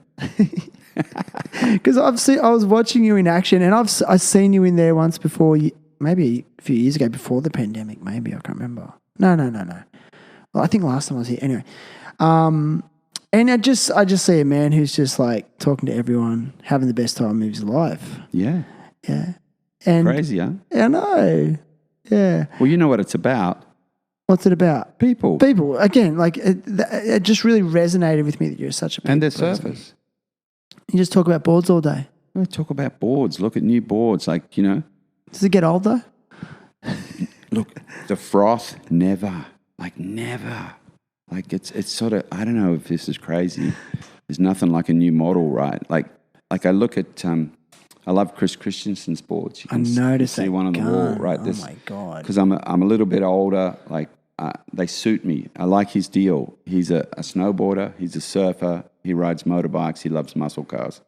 Because I was watching you in action, and I've seen you in there once before, maybe a few years ago before the pandemic. Maybe I can't remember. No. Well, I think last time I was here. Anyway, and I just see a man who's just like talking to everyone, having the best time of his life.
Yeah.
Yeah. And
crazy, huh?
I know. Yeah.
Well, you know what it's about.
What's it about?
People.
People. Again, like it just really resonated with me that you're such a people
And their
person.
surfers.
You just talk about boards all day.
We talk about boards. Look at new boards. Like,
Does it get old though?
Look, the froth, never. Like, never. Like, it's sort of, I don't know if this is crazy. There's nothing like a new model, right? Like I look at, I love Chris Christensen's boards.
I noticed
see
that
one on the wall, right?
Oh my God.
Because I'm a little bit older. Like, they suit me. I like his deal. He's a snowboarder. He's a surfer. He rides motorbikes. He loves muscle cars.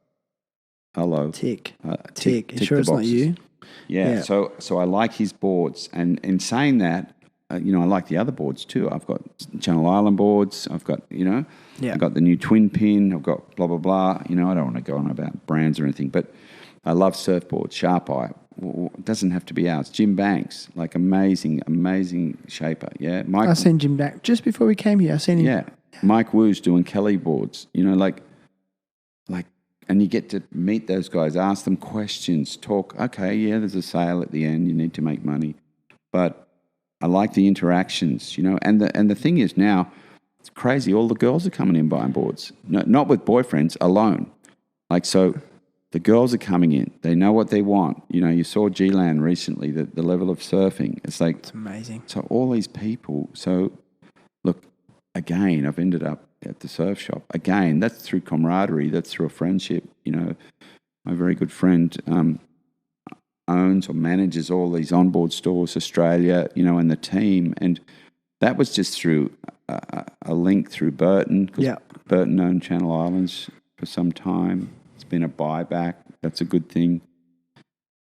Hello.
Tick.
Tick
You sure
the
it's not
boxes.
you?
Yeah. So I like his boards. And in saying that, I like the other boards too. I've got Channel Island boards. I've got, I've got the new twin pin. I've got blah, blah, blah. I don't want to go on about brands or anything, but I love surfboards. Sharp Eye. It doesn't have to be ours. Jim Banks, like amazing shaper. Yeah. Mike.
I seen Jim back just before we came here. I seen him.
Yeah. Mike Wu's doing Kelly boards. And you get to meet those guys, ask them questions, talk. Okay, yeah, there's a sale at the end. You need to make money. But I like the interactions, and the thing is now, it's crazy. All the girls are coming in buying boards, no, not with boyfriends, alone. Like, so the girls are coming in. They know what they want. You saw G-Land recently, the level of surfing. It's like,
It's amazing.
So all these people. So look, again, I've ended up at the surf shop. Again, that's through camaraderie. That's through a friendship. My very good friend owns or manages all these onboard stores, Australia, and the team. And that was just through a link through Burton.
Yeah.
Burton owned Channel Islands for some time. It's been a buyback. That's a good thing.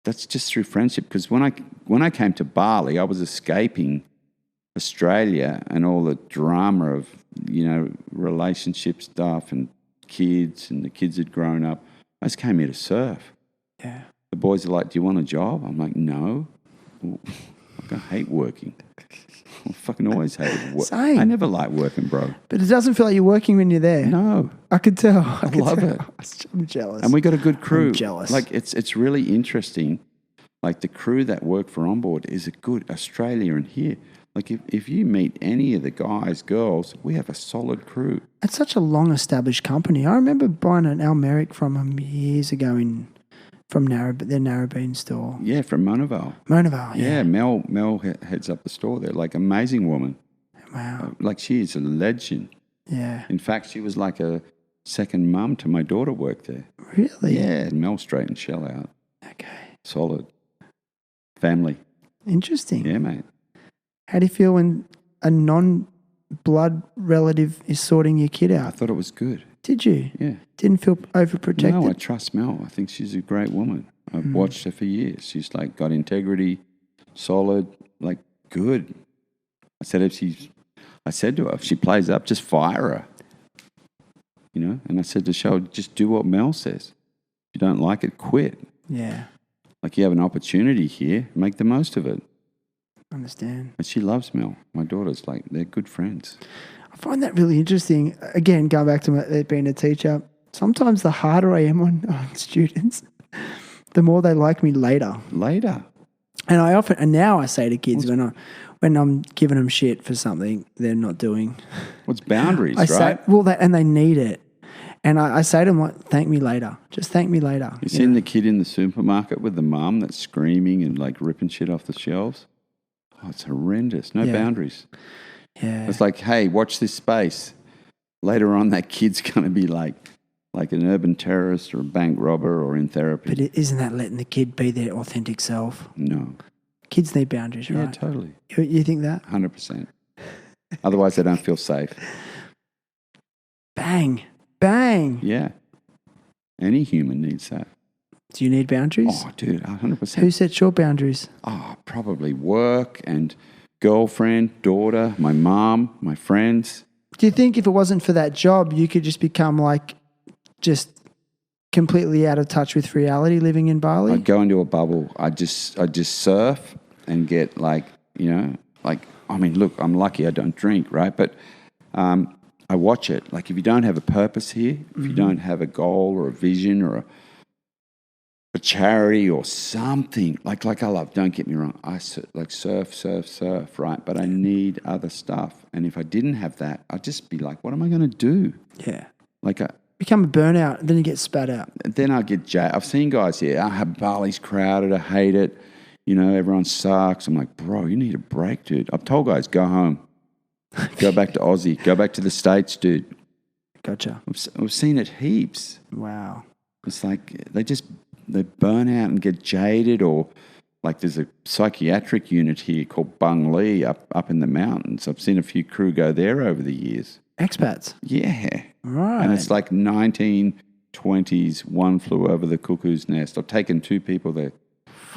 That's just through friendship. Because when I came to Bali, I was escaping Australia and all the drama of, relationship stuff and kids, and the kids had grown up. I just came here to surf.
Yeah.
The boys are like, do you want a job? I'm like, no. I hate working. I fucking always hated work.
Same.
I never liked working, bro.
But it doesn't feel like you're working when you're there.
No.
I could tell.
I love it.
I'm jealous.
And we got a good crew.
I'm jealous.
Like, it's really interesting. Like, the crew that work for Onboard is a good Australia and here. Like if you meet any of the guys, girls, we have a solid crew.
It's such a long-established company. I remember buying an Almeric from them years ago from their Narrabeen store.
Yeah, from Monavale.
Monavale, yeah.
Yeah, Mel heads up the store there. Like, amazing woman.
Wow.
Like, she is a legend.
Yeah.
In fact, she was like a second mum to my daughter worked there.
Really?
Yeah, Mel straightened shell out.
Okay.
Solid. Family.
Interesting.
Yeah, mate.
How do you feel when a non-blood relative is sorting your kid
I
out?
thought it was good.
Did you?
Yeah.
Didn't feel overprotected?
No, I trust Mel. I think she's a great woman. I've watched her for years. She's like got integrity, solid, like good. I said to her, if she plays up, just fire her. You know? And I said to Cheryl, just do what Mel says. If you don't like it, quit.
Yeah.
Like, you have an opportunity here, make the most of it.
Understand.
And she loves Mel. My daughter's like, they're good friends.
I find that really interesting. Again, going back to being a teacher, sometimes the harder I am on students, the more they like me later.
Later.
And now I say to kids when I'm giving them shit for something they're not doing.
What's boundaries,
I say,
right?
and they need it. And I say to them, like, thank me later. Just thank me later.
You seen the kid in the supermarket with the mum that's screaming and like ripping shit off the shelves? Oh, it's horrendous. No boundaries.
Yeah.
It's like, hey, watch this space. Later on, that kid's going to be like an urban terrorist or a bank robber or in therapy.
But isn't that letting the kid be their authentic self?
No.
Kids need boundaries, right?
Yeah, totally.
You think that?
100%. Otherwise, they don't feel safe.
Bang. Bang.
Yeah. Any human needs that.
Do you need boundaries?
Oh, dude, 100%.
Who sets your boundaries?
Oh, probably work and girlfriend, daughter, my mom, my friends.
Do you think if it wasn't for that job, you could just become like just completely out of touch with reality living in Bali?
I'd go into a bubble. I'd just surf and get like, you know, like, I mean, look, I'm lucky I don't drink, right? But I watch it. Like, if you don't have a purpose here, if you don't have a goal or a vision or a charity or something, like I love, don't get me wrong, I surf, right? But I need other stuff. And if I didn't have that, I'd just be like, what am I going to do?
Yeah.
Like,
Become a burnout, and then you get spat out.
then I get jailed. I've seen guys here, Bali's crowded, I hate it. You know, everyone sucks. I'm like, bro, you need a break, dude. I've told guys, go home. Go back to Aussie. Go back to the States, dude.
Gotcha.
I've seen it heaps.
Wow.
It's like they burn out and get jaded, or like there's a psychiatric unit here called Bung Lee up in the mountains. I've seen a few crew go there over the years.
Expats.
Yeah.
Right.
And it's like 1920s, one flew over the cuckoo's nest. I've taken two people there.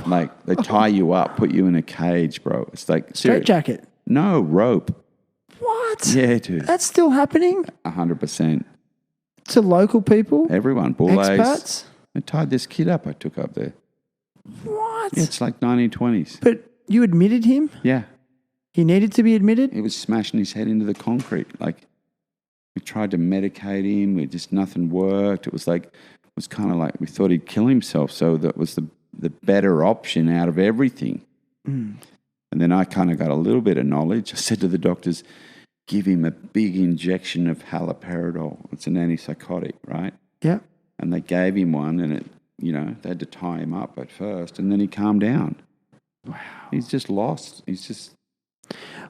Like, they tie you up, put you in a cage, bro. It's like,
Straight jacket.
No, rope.
What?
Yeah, dude.
That's still happening
100%.
to local people?
Everyone, bull
Expats?
They tied this kid up I took up there.
What?
Yeah, it's like 1920s.
But you admitted him?
Yeah.
He needed to be admitted?
He was smashing his head into the concrete. Like, we tried to medicate him. Nothing worked. It was kind of like we thought he'd kill himself. So that was the better option out of everything. And then I kind of got a little bit of knowledge. I said to the doctors, give him a big injection of haloperidol. It's an antipsychotic, right?
Yeah.
And they gave him one, and they had to tie him up at first, and then he calmed down. Wow. He's just lost.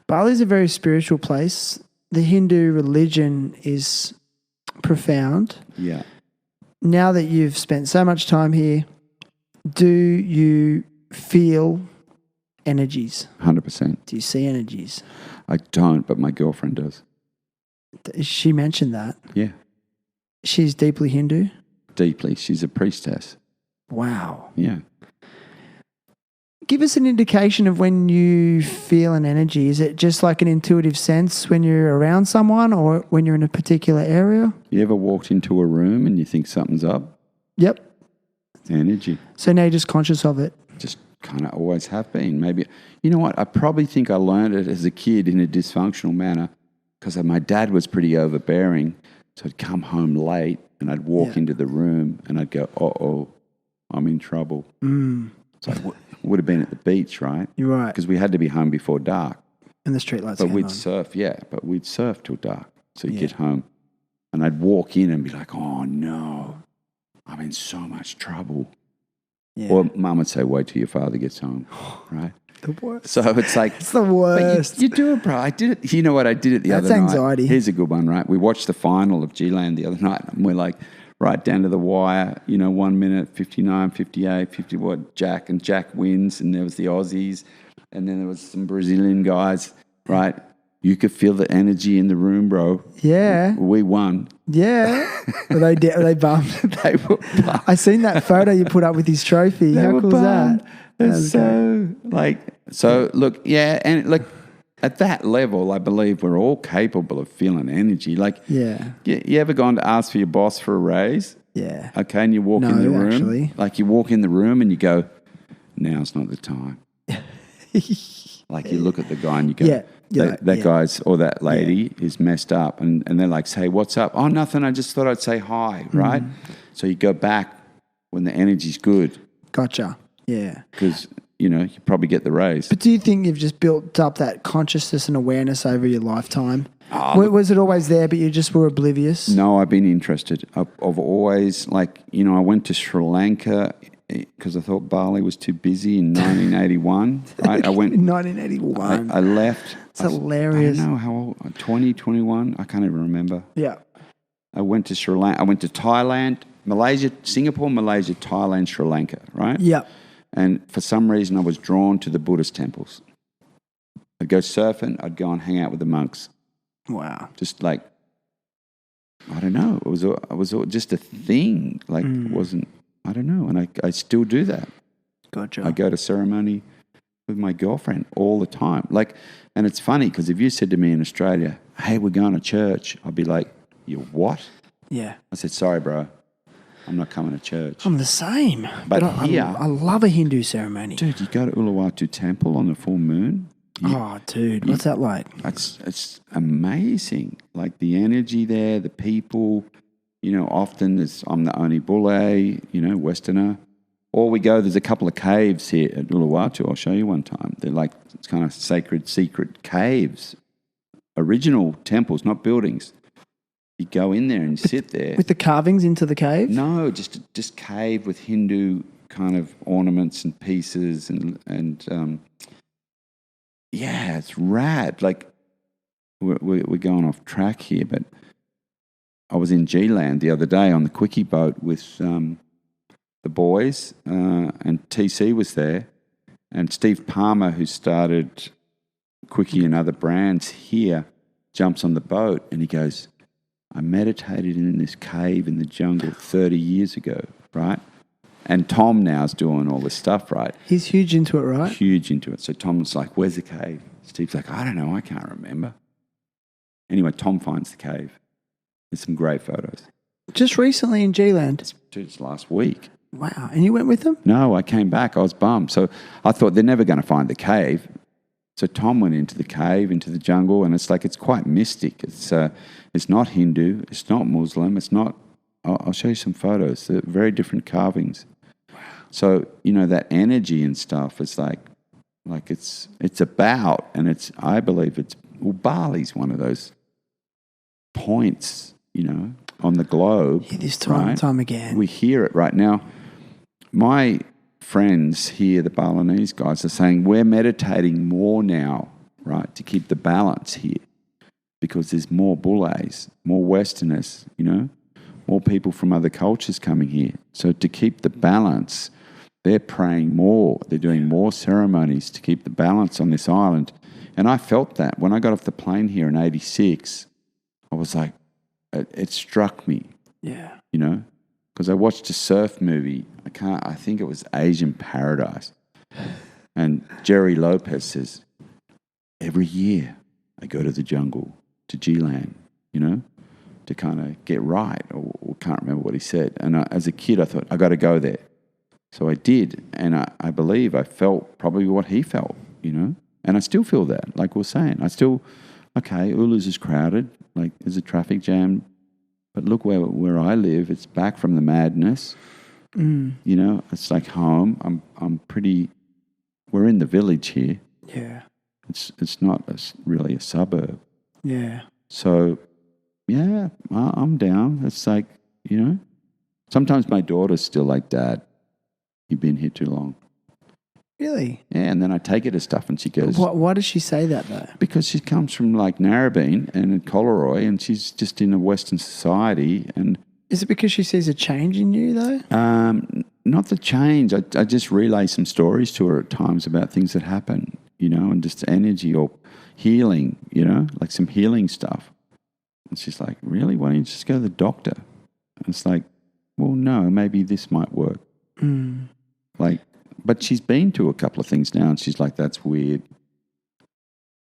Bali's a very spiritual place. The Hindu religion is profound.
Yeah.
Now that you've spent so much time here, do you feel energies?
100%.
Do you see energies?
I don't, but my girlfriend does.
She mentioned that.
Yeah.
She's deeply Hindu?
Deeply. She's a priestess.
Wow.
Yeah.
Give us an indication of when you feel an energy. Is it just like an intuitive sense when you're around someone or when you're in a particular area?
You ever walked into a room and you think something's up?
Yep.
Energy.
So now you're just conscious of it?
Just kind of always have been. Maybe, you know what? I probably think I learned it as a kid in a dysfunctional manner because my dad was pretty overbearing. So I'd come home late and I'd walk into the room and I'd go, uh-oh, I'm in trouble. So I would have been at the beach, right?
You're right.
Because we had to be home before dark.
And the streetlights
But
came
we'd
on.
surf, but we'd surf till dark. So you
Yeah.
get home and I'd walk in and be like, oh no, I'm in so much trouble.
Yeah.
Or mum would say, wait till your father gets home, right?
The worst.
So it's like,
It's the
but
worst.
you do it, bro. I did it. You know what? I did it the
That's
other night.
anxiety.
Here's a good one, right? We watched the final of G-Land the other night and we're like, right down to the wire, 1 minute, 59, 58, 50, what, Jack, and Jack wins, and there was the Aussies, and then there was some Brazilian guys, right? You could feel the energy in the room, bro.
Yeah.
We won.
Yeah. Were they bummed?
They were bummed.
I seen that photo you put up with his trophy. How cool is that?
Look, yeah, and look, at that level, I believe we're all capable of feeling energy. Like,
Yeah.
you ever gone to ask for your boss for a raise?
Yeah.
Okay, and you walk in the
No,
room.
actually.
Like you walk in the room and you go, now's not the time. Like you look at the guy and you go,
Yeah, you're like,
that
yeah.
guy's or that lady is messed up. And they're like, say, what's up? Oh, nothing. I just thought I'd say hi, right? So you go back when the energy's good
Gotcha. Yeah.
because, you probably get the raise.
But do you think you've just built up that consciousness and awareness over your lifetime? Was it always there, but you just were oblivious?
No, I've been interested. I've always, I went to Sri Lanka because I thought Bali was too busy in 1981. Right? I went
In 1981.
I left.
It's hilarious.
I don't know how old, 20, 21, I can't even remember.
Yeah.
I went to Sri Lanka. I went to Thailand, Malaysia, Singapore, Malaysia, Thailand, Sri Lanka, right?
Yeah.
And for some reason, I was drawn to the Buddhist temples. I'd go surfing. I'd go and hang out with the monks.
Wow.
Just I don't know. It was just a thing. It wasn't, I don't know. And I still do that.
Gotcha.
I go to ceremony with my girlfriend all the time. And it's funny because if you said to me in Australia, hey, we're going to church, I'd be like, you what?
Yeah.
I said, sorry, bro. I'm not coming to church.
I'm the same.
But
I
here-
I love a Hindu ceremony.
Dude, you go to Uluwatu Temple on the full moon.
Oh, dude. What's that like?
It's amazing. Like the energy there, the people, often I'm the only bule, Westerner. Or we go, there's a couple of caves here at Uluwatu. I'll show you one time. They're it's kind of sacred, secret caves. Original temples, not buildings. You go in there and sit there.
With the carvings into the cave?
No, just cave with Hindu kind of ornaments and pieces and yeah, it's rad. We're going off track here, but I was in G-Land the other day on the quickie boat with the boys, and TC was there, and Steve Palmer, who started Quickie and other brands here, jumps on the boat and he goes, I meditated in this cave in the jungle 30 years ago, right? And Tom now's doing all this stuff, right?
He's huge into it, right?
Huge into it. So Tom's like, where's the cave? Steve's like, I don't know, I can't remember. Anyway, Tom finds the cave. There's some great photos.
Just recently in G-Land.
It's last week.
Wow. And you went with them?
No, I came back. I was bummed. So I thought they're never going to find the cave. So Tom went into the cave, into the jungle, and it's quite mystic. It's not Hindu. It's not Muslim. It's not. I'll show you some photos. They're very different carvings. Wow. So that energy and stuff is like it's about, and I believe Bali's one of those points, on the globe.
Yeah, this time and time again.
We hear it right now. My friends here, the Balinese guys, are saying we're meditating more now, right, to keep the balance here because there's more bullays, more Westerners, more people from other cultures coming here. So to keep the balance, they're praying more. They're doing more ceremonies to keep the balance on this island. And I felt that. When I got off the plane here in 86, I was like, it struck me.
Yeah.
Because I watched a surf movie. I think it was Asian Paradise. And Jerry Lopez says, every year I go to the jungle, to G-Land, to kind of get right. Or can't remember what he said. And as a kid, I thought, I got to go there. So I did. And I believe I felt probably what he felt, And I still feel that, like we're saying. Ulus is crowded. There's a traffic jam. But look where I live, it's back from the madness. It's like home. We're in the village here.
Yeah.
It's not really a suburb.
Yeah.
So, yeah, I'm down. It's like, sometimes my daughter's still like, Dad, you've been here too long.
Really?
Yeah, and then I take her to stuff and she goes...
Why does she say that, though?
Because she comes from like Narrabeen and Collaroy, and she's just in a Western society. And
is it because she sees a change in you, though?
not the change. I just relay some stories to her at times about things that happen, and just energy or healing, like some healing stuff. And she's like, really? Why don't you just go to the doctor? And it's like, well, no, maybe this might work. But she's been to a couple of things now, and she's like, that's weird.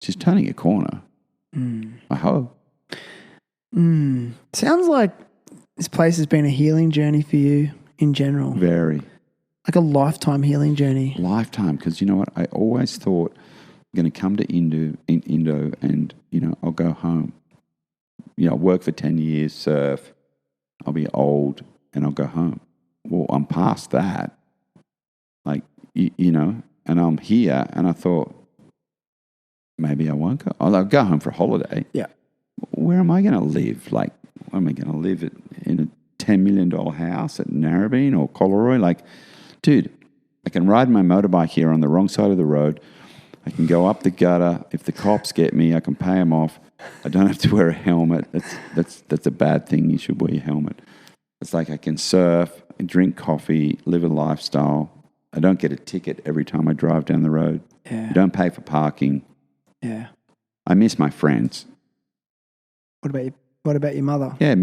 She's turning a corner. I hope.
Sounds like this place has been a healing journey for you in general.
Very.
Like a lifetime healing journey.
Lifetime, because you know what? I always thought I'm going to come to Indo and, I'll go home. I'll work for 10 years, surf. I'll be old and I'll go home. Well, I'm past that. Like, and I'm here, and I thought, maybe I won't go. I'll go home for a holiday.
Yeah.
Where am I going to live? Like, am I going to live in a $10 million house at Narrabeen or Collaroy? Like, dude, I can ride my motorbike here on the wrong side of the road. I can go up the gutter. If the cops get me, I can pay them off. I don't have to wear a helmet. That's a bad thing. You should wear your helmet. It's like I can surf, drink coffee, live a lifestyle. I don't get a ticket every time I drive down the road.
Yeah.
I don't pay for parking.
Yeah.
I miss my friends.
What about your mother?
Yeah,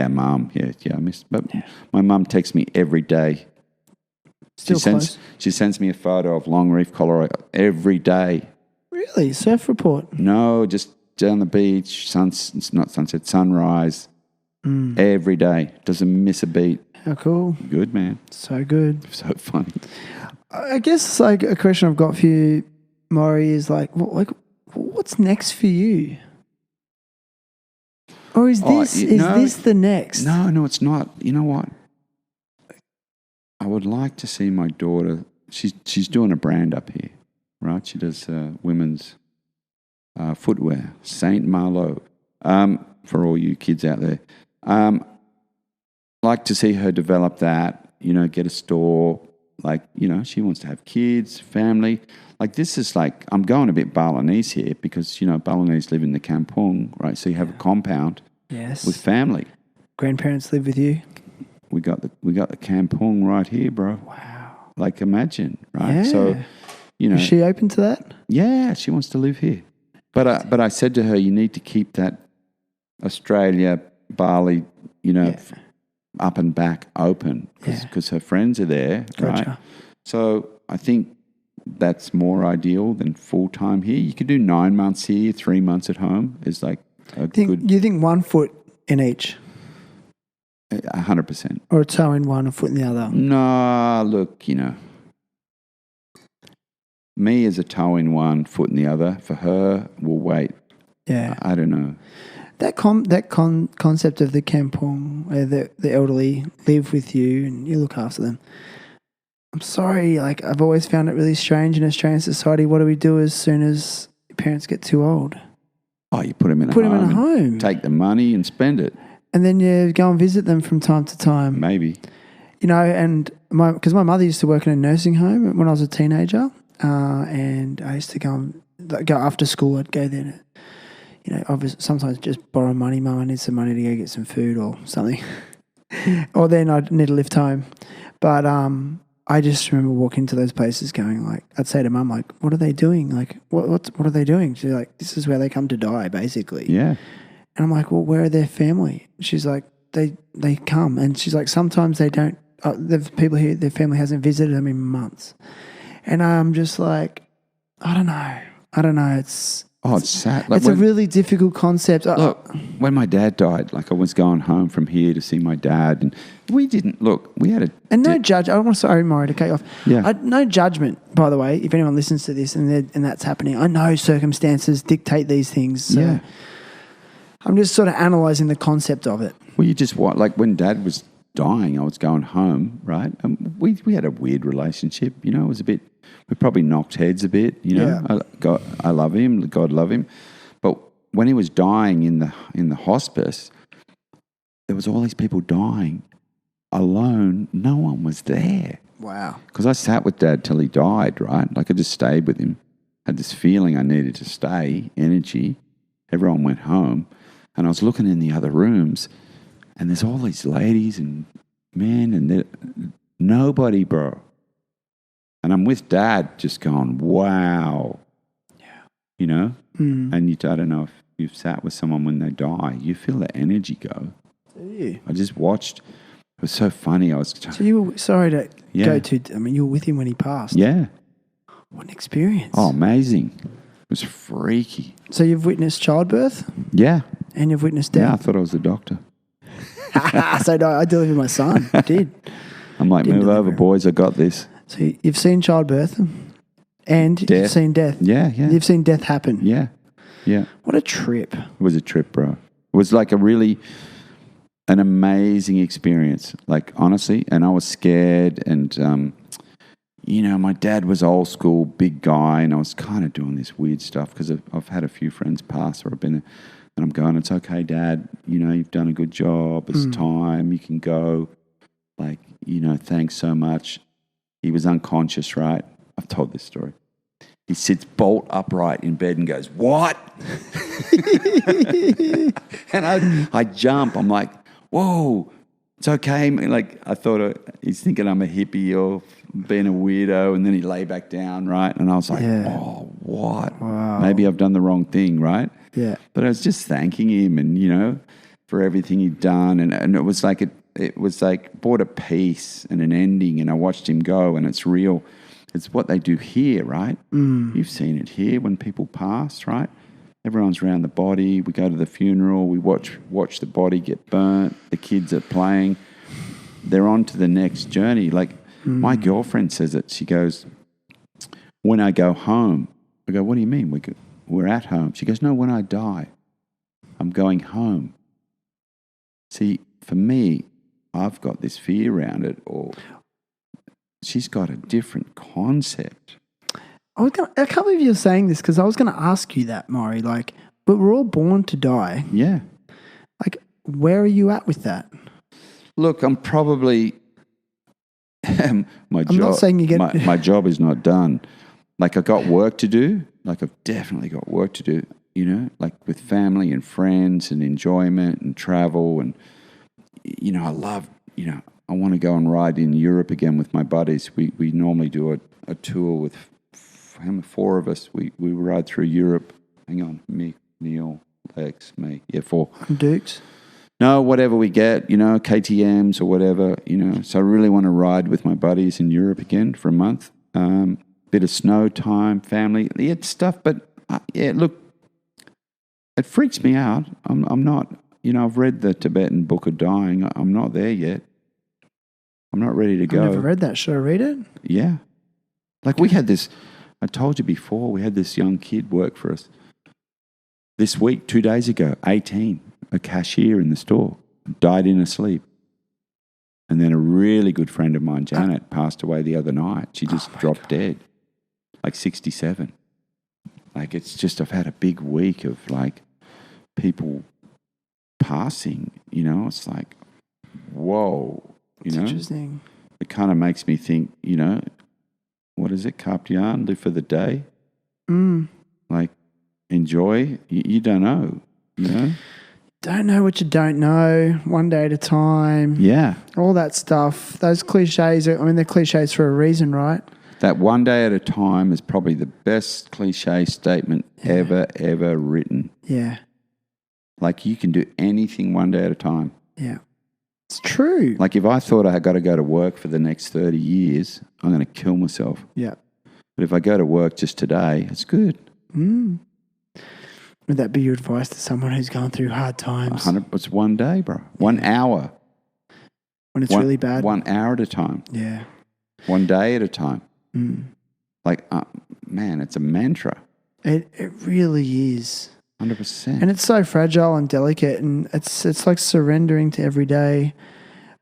mum. Yeah, I miss. But my mum texts me every day.
Still close?
She sends me a photo of Long Reef, Colorado every day.
Really? Surf report?
No, just down the beach, it's not sunset, sunrise. Every day. Doesn't miss a beat.
How cool.
Good, man.
So good.
So funny.
I guess like a question I've got for you, Morry, is like what's next for you? Or is this the next?
No, it's not. You know what? I would like to see my daughter. She's doing a brand up here, right? She does women's footwear, Saint Malo. For all you kids out there, like to see her develop that. Get a store. Like she wants to have kids, family. Like this is like I'm going a bit Balinese here because Balinese live in the kampung, right? So you have a compound,
yes,
with family.
Grandparents live with you.
We got the kampung right here, bro.
Wow.
Like imagine, right?
Yeah.
So,
is she open to that?
Yeah, she wants to live here. But I said to her, you need to keep that Australia, Bali, up and back open because her friends are there,
Gotcha.
right? So I think that's more ideal than full time here. You could do 9 months here, 3 months at home. Is like good.
You think 1 foot in each?
100%.
Or a toe in one, a foot in the other?
No, look, me as a toe in one, foot in the other. For her, we'll wait.
Yeah.
I don't know.
That concept of the kampung, where the elderly live with you and you look after them. I'm sorry, like I've always found it really strange in Australian society. What do we do as soon as parents get too old?
Oh, you put them in a
home.
Take the money and spend it.
And then you go and visit them from time to time.
Maybe.
And because my mother used to work in a nursing home when I was a teenager, and I used to go after school. I'd go there. Obviously sometimes just borrow money. Mum, I need some money to go get some food or something. Or then I'd need to lift home. But I just remember walking to those places going like, I'd say to Mum, like, what are they doing? Like, what are they doing? She's like, this is where they come to die, basically.
Yeah.
And I'm like, well, where are their family? She's like, they come. And she's like, sometimes they don't. The people here, their family hasn't visited them in months. And I'm just like, I don't know. It's
sad. Like
it's a really difficult concept.
Look, when my dad died, like I was going home from here to see my dad, and we had a...
And no judge. Sorry, Morry, to cut you off.
Yeah.
No judgment, by the way, if anyone listens to this and that's happening. I know circumstances dictate these things. So I'm just sort of analysing the concept of it.
Well, you just want... Like when Dad was dying. I was going home, right? And we had a weird relationship, you know. It was a bit, we probably knocked heads a bit, you know.
Yeah.
I love him, God love him. But when he was dying in the hospice, there was all these people dying alone. No one was there.
Wow.
Because I sat with Dad till he died, right? Like I just stayed with him. Had this feeling I needed to stay, energy. Everyone went home. And I was looking in the other rooms and there's all these ladies and men and nobody, bro. And I'm with Dad just going, wow. Yeah. You know? Mm. And I don't know if you've sat with someone when they die. You feel the energy go.
Do you?
I just watched. It was so funny.
So you were, sorry to go to, I mean, you were with him when he passed.
Yeah.
What an experience.
Oh, amazing. It was freaky.
So you've witnessed childbirth?
Yeah.
And you've witnessed death?
Yeah, I thought I was a doctor.
So no, I delivered my son. I did.
I'm like, move over, boys. I got this.
So you've seen childbirth and
death.
You've seen death.
Yeah, yeah.
You've seen death happen.
Yeah, yeah.
What a trip.
It was a trip, bro. It was like an amazing experience, like honestly. And I was scared and, you know, my dad was old school, big guy, and I was kind of doing this weird stuff because I've had a few friends pass or I've been, and I'm going, it's okay, Dad, you know, you've done a good job. It's time. You can go. Like, you know, thanks so much. He was unconscious, right? I've told this story. He sits bolt upright in bed and goes, what? And I jump. I'm like, whoa, it's okay. Like, I thought he's thinking I'm a hippie or being a weirdo. And then he lay back down, right? And I was like, oh, what?
Wow.
Maybe I've done the wrong thing, right?
Yeah.
But I was just thanking him and, you know, for everything he'd done. And it was like it was like brought a peace and an ending, and I watched him go, and it's real. It's what they do here, right? You've seen it here when people pass, right? Everyone's around the body. We go to the funeral. We watch the body get burnt. The kids are playing. They're on to the next journey. Like my girlfriend says it. She goes, when I go home, I go, what do you mean? We're at home. She goes, no, when I die, I'm going home. See, for me, I've got this fear around it, or she's got a different concept.
I can't believe you're saying this because I was going to ask you that, Morry. Like, but we're all born to die.
Yeah.
Like, where are you at with that?
Look, I'm probably
not saying you get
my job is not done. Like, I got work to do. Like, I've definitely got work to do. You know, like with family and friends and enjoyment and travel and. You know, I love, you know, I want to go and ride in Europe again with my buddies. We normally do a tour with four of us. We ride through Europe. Hang on, me, Neil, Lex, me. Yeah, four.
Dukes?
No, whatever we get, you know, KTMs or whatever, you know. So I really want to ride with my buddies in Europe again for a month. Bit of snow time, family, yeah, stuff. But, yeah, look, it freaks me out. I'm not... You know, I've read the Tibetan Book of Dying. I'm not there yet. I'm not ready to go.
I've never read that. Should I read it?
Yeah. Like we had this, I told you before, we had this young kid work for us. This week, 2 days ago, 18, a cashier in the store, died in her sleep. And then a really good friend of mine, Janet, passed away the other night. She just dropped dead, like 67. Like it's just, I've had a big week of like people passing, you know, it's like, whoa, you know.
Interesting.
It kind of makes me think, you know, what is it, Carpe Diem, live for the day? Like, enjoy, you don't know, you know.
Don't know what you don't know, one day at a time.
Yeah.
All that stuff. Those cliches, I mean, they're cliches for a reason, right?
That one day at a time is probably the best cliche statement ever written.
Yeah.
Like you can do anything one day at a time.
Yeah. It's true.
Like if I thought I had got to go to work for the next 30 years, I'm going to kill myself.
Yeah.
But if I go to work just today, it's good.
Would that be your advice to someone who's gone through hard times?
100, it's one day, bro. 1 hour.
When it's really bad?
1 hour at a time.
Yeah.
1 day at a time. Like, man, it's a mantra.
It really is.
100%.
And it's so fragile and delicate, and it's like surrendering to every day.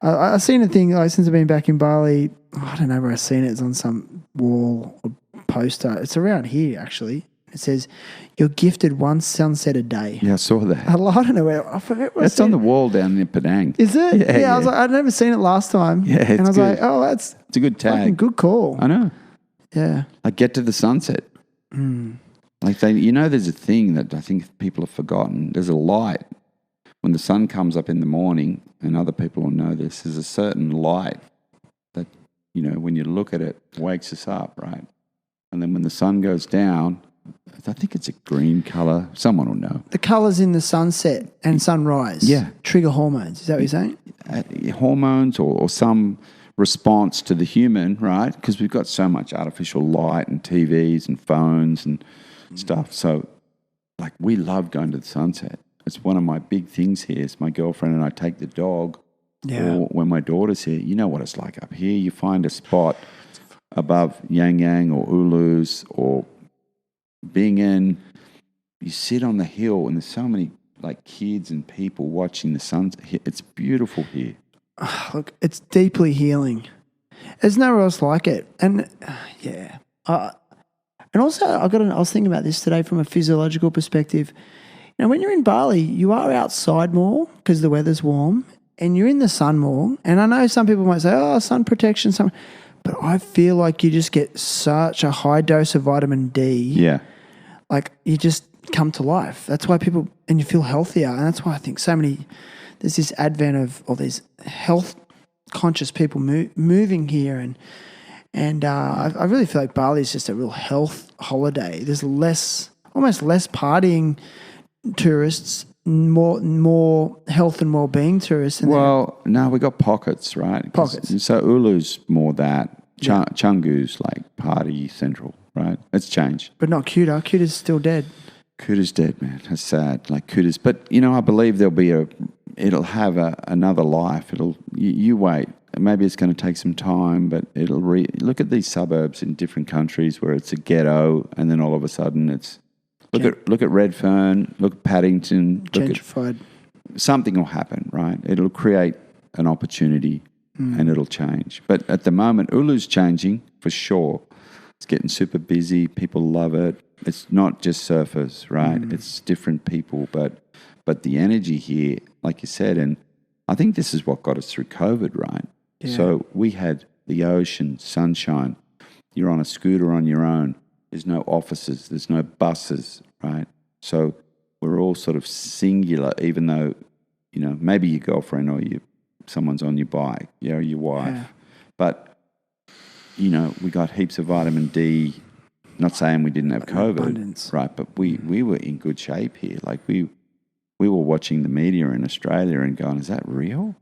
I've seen a thing like since I've been back in Bali. I don't know where I've seen it. It's on some wall or poster. It's around here actually. It says, "You're gifted one sunset a day."
Yeah, I saw that.
I don't know where. I forget where.
It's on the wall down in Padang.
Is it?
Yeah,
I was like, I'd never seen it last time.
Yeah, it's
and I was
good.
like, oh, that's
It's a good
fucking
tag.
good call.
I know.
Yeah.
Like get to the sunset. Like there's a thing that I think people have forgotten. There's a light when the sun comes up in the morning, and other people will know this. There's a certain light that when you look at it, wakes us up, right? And then when the sun goes down, I think it's a green color. Someone will know.
The colours in the sunset and sunrise trigger hormones. Is that what you're saying?
Hormones or some response to the human, right? Because we've got so much artificial light and TVs and phones and stuff. So, like, we love going to the sunset. It's one of my big things here. Is my girlfriend and I take the dog.
Yeah.
Or when my daughter's here, you know what it's like up here. You find a spot above Yang Yang or Ulus or Bingen. You sit on the hill, and there's so many like kids and people watching the sunset. It's beautiful here.
Look, it's deeply healing. There's nowhere else like it. And and also I was thinking about this today from a physiological perspective. When you're in Bali, you are outside more because the weather's warm, and you're in the sun more. And I know some people might say, "Oh, sun protection," but I feel like you just get such a high dose of vitamin D.
Yeah.
Like you just come to life. That's why and you feel healthier. And that's why I think there's this advent of all these health conscious people moving here. And I really feel like Bali is just a real health holiday. There's almost less partying tourists, more health and well-being tourists.
Well, no, we got pockets, right?
Pockets.
So Ulu's more that. Canggu's like party central, right? It's changed.
But not Kuta. Kuta's still dead.
Kuta's dead, man. It's sad. Like Kuta's, but I believe it'll have another life. You wait. Maybe it's going to take some time, but look at these suburbs in different countries where it's a ghetto, and then all of a sudden it's look at Redfern, look at Paddington,
Gentrified.
Something will happen, right? It'll create an opportunity, and it'll change. But at the moment, Ulu's changing for sure. It's getting super busy. People love it. It's not just surfers, right? It's different people, but the energy here, like you said, and I think this is what got us through COVID, right? Yeah. So we had the ocean, sunshine. You're on a scooter on your own. There's no offices. There's no buses, right? So we're all sort of singular, even though, maybe your girlfriend or someone's on your bike, your wife. Yeah. But, we got heaps of vitamin D. Not saying we didn't have COVID, abundance. Right? But we were in good shape here. Like we were watching the media in Australia and going, is that real?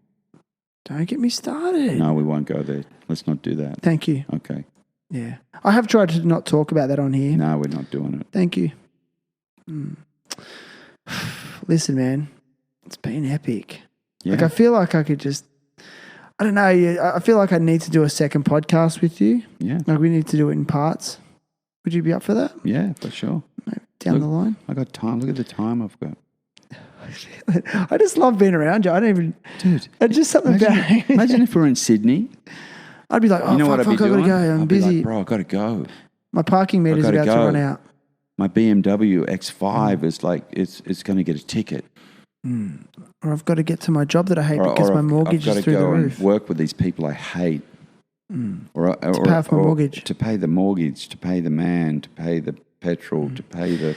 Don't get me started.
No, we won't go there. Let's not do that.
Thank you.
Okay.
Yeah. I have tried to not talk about that on here.
No, we're not doing it.
Thank you. Listen, man, it's been epic. Yeah. Like I feel like I could just, I don't know, I feel like I need to do a second podcast with you.
Yeah.
Like we need to do it in parts. Would you be up for that?
Yeah, for sure.
Maybe down the line.
I got time. Look at the time I've got.
I just love being around you. I don't even...
Dude.
It's just something about...
Imagine if we're in Sydney.
I'd be like, fuck, I've got to go. I'm busy.
Be like, bro, I've got to go.
My parking meter's about to run out.
My BMW X5 is like, it's going to get a ticket.
Or I've got to get to my job that I hate because my mortgage is through the roof.
I've got to go and work with these people I hate.
Or to pay off my mortgage.
To pay the mortgage, to pay the man, to pay the petrol, to pay the...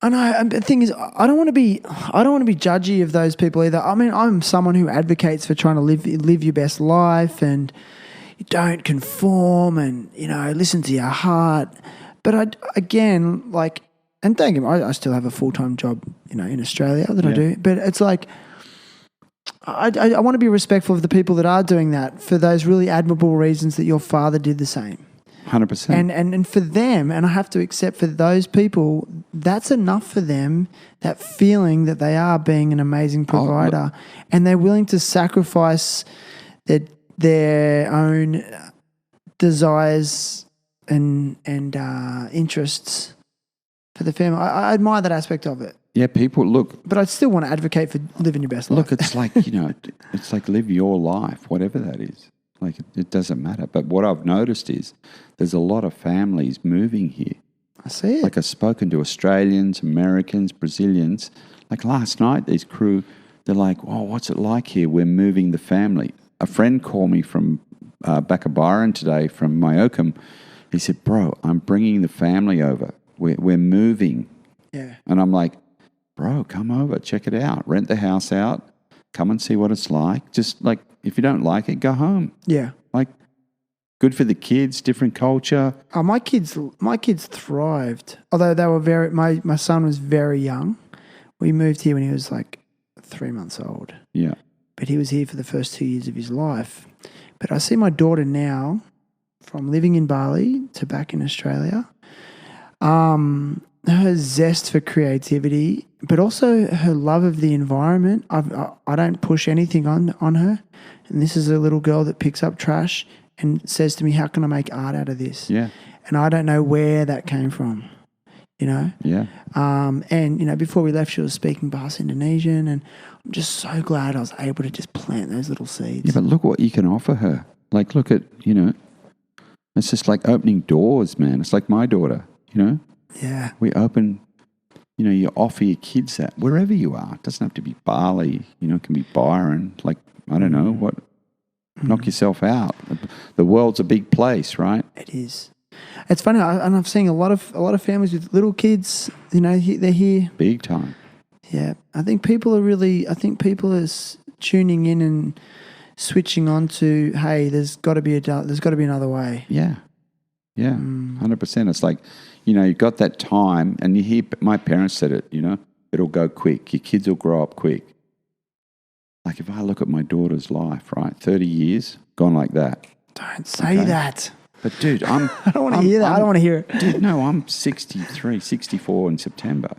I know. The thing is, I don't want to be judgy of those people either. I mean, I'm someone who advocates for trying to live your best life and you don't conform and, listen to your heart. But and don't get me wrong, I still have a full-time job, in Australia that I do. But it's like, I want to be respectful of the people that are doing that for those really admirable reasons that your father did the same.
100%.
And for them, and I have to accept for those people, that's enough for them, that feeling that they are being an amazing provider, and they're willing to sacrifice their own desires and interests for the family. I admire that aspect of it.
yeah, people look.
But I still want to advocate for living your best life.
Look, it's like, it's like live your life, whatever that is. Like, it doesn't matter. But what I've noticed is there's a lot of families moving here.
I see it.
Like, I've spoken to Australians, Americans, Brazilians. Like last night, these crew, they're like, oh, what's it like here? We're moving the family. A friend called me from back of Byron today from Myocum. He said, bro, I'm bringing the family over. We're moving.
Yeah.
And I'm like, bro, come over, check it out. Rent the house out. Come and see what it's like. Just like, if you don't like it, go home.
Yeah.
Like, good for the kids, different culture.
Oh, my kids thrived. Although they were my son was very young. We moved here when he was like 3 months old.
Yeah.
But he was here for the first 2 years of his life. But I see my daughter now, from living in Bali to back in Australia, her zest for creativity, but also her love of the environment. I don't push anything on her. And this is a little girl that picks up trash and says to me, how can I make art out of this?
Yeah.
And I don't know where that came from, you know?
Yeah.
And, you know, before we left, she was speaking Bahasa Indonesian, and I'm just so glad I was able to just plant those little seeds.
Yeah, but look what you can offer her. Like, look at, it's just like opening doors, man. It's like my daughter,
Yeah.
We open, you offer your kids that wherever you are. It doesn't have to be Bali, it can be Byron. Like, I don't know what, knock yourself out. The world's a big place, right?
It is. It's funny, and I'm seeing a lot of families with little kids. They're here
big time.
Yeah, I think people are tuning in and switching on to, hey, there's got to be another way.
Yeah, 100%. It's like, you've got that time, and you hear my parents said it. It'll go quick. Your kids will grow up quick. Like, if I look at my daughter's life, right, 30 years gone like that.
Don't say that.
But dude, I
don't want to hear that. I don't want to hear it.
Dude, no, I'm 63, 64 in September.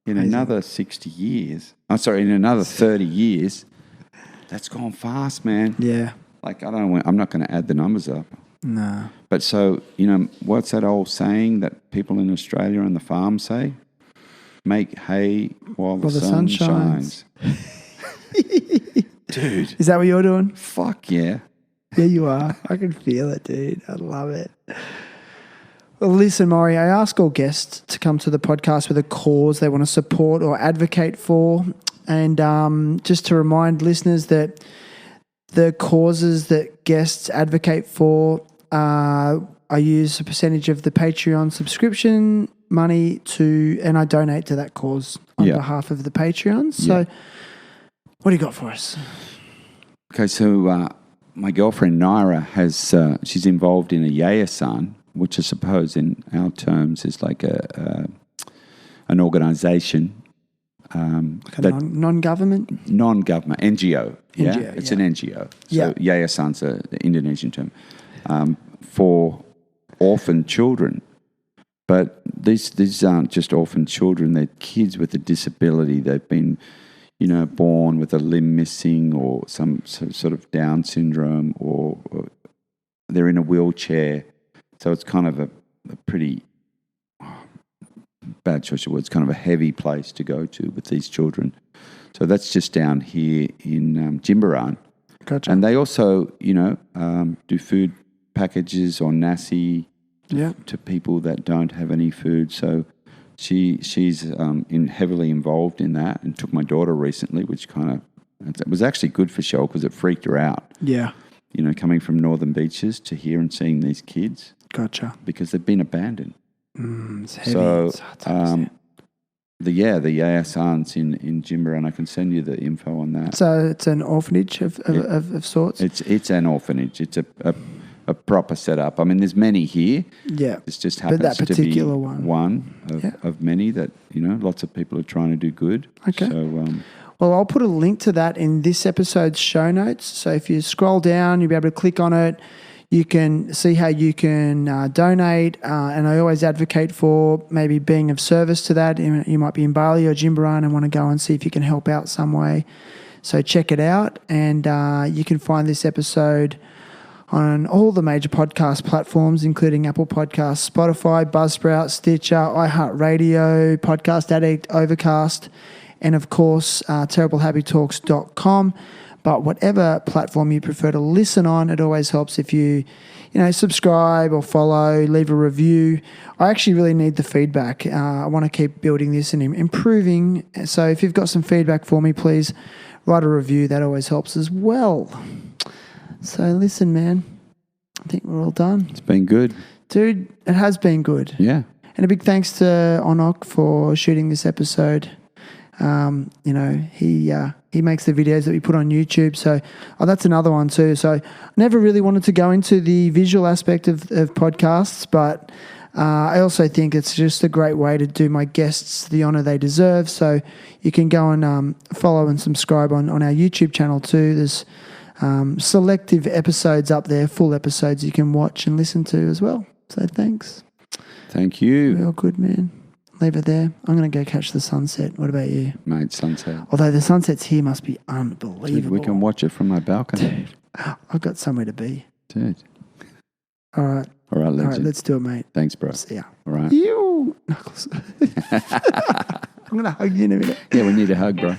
In another 60 years, in another 30 years, that's gone fast, man.
Yeah.
Like, I'm not going to add the numbers up.
No.
But so, what's that old saying that people in Australia on the farm say? Make hay while the sun shines. Dude.
Is that what you're doing?
Fuck yeah.
Yeah, you are. I can feel it, dude. I love it. Well, listen, Morry, I ask all guests to come to the podcast with a cause they want to support or advocate for. And just to remind listeners that the causes that guests advocate for, I use a percentage of the Patreon subscription money and I donate to that cause on behalf of the Patreon. So what do you got for us?
Okay, so my girlfriend Naira she's involved in a yayasan, which I suppose in our terms is like an organisation.
Like a non-government?
Non-government, NGO. Yeah,
NGO,
it's an NGO. So yayasan's the Indonesian term for orphan children. But these aren't just orphan children. They're kids with a disability. They've been, born with a limb missing or some sort of Down syndrome, or they're in a wheelchair. So it's kind of a pretty bad choice of words, kind of a heavy place to go to with these children. So that's just down here in Jimbaran.
Gotcha.
And they also, do food packages or nasi to people that don't have any food. So she's heavily involved in that, and took my daughter recently, which it was actually good for Shell because it freaked her out. Yeah. Coming from Northern Beaches to here and seeing these kids.
Gotcha.
Because they've been abandoned.
It's heavy.
So the Yayasan's in Jimbaran, I can send you the info on that.
So it's an orphanage of sorts?
It's an orphanage. It's a proper setup. I mean, there's many here.
Yeah.
This just happens to be one of many that, lots of people are trying to do good.
Okay.
So,
well, I'll put a link to that in this episode's show notes. So if you scroll down, you'll be able to click on it. You can see how you can donate, and I always advocate for maybe being of service to that. You might be in Bali or Jimbaran and want to go and see if you can help out some way. So check it out, and you can find this episode on all the major podcast platforms, including Apple Podcasts, Spotify, Buzzsprout, Stitcher, iHeartRadio, Podcast Addict, Overcast, and of course, terriblehappytalks.com. But whatever platform you prefer to listen on, it always helps if you subscribe or follow, leave a review. I actually really need the feedback. I want to keep building this and improving. So if you've got some feedback for me, please write a review. That always helps as well. So listen, man, I think we're all done.
It's been good.
Dude, it has been good.
Yeah.
And a big thanks to Onok for shooting this episode. He makes the videos that we put on YouTube. So that's another one too. So I never really wanted to go into the visual aspect of podcasts, but I also think it's just a great way to do my guests the honor they deserve. So you can go and follow and subscribe on our YouTube channel too. There's selective episodes up there, full episodes you can watch and listen to as well. So thanks.
Thank you.
Real good, man. Leave it there. I'm going to go catch the sunset. What about you?
Mate, sunset.
Although the sunsets here must be unbelievable.
Dude, we can watch it from my balcony.
Dude, I've got somewhere to be.
Dude.
All right.
All right,
All right, let's do it, mate.
Thanks, bro.
See ya.
All right.
You. Knuckles. I'm going to hug you in a minute.
Yeah, we need a hug, bro.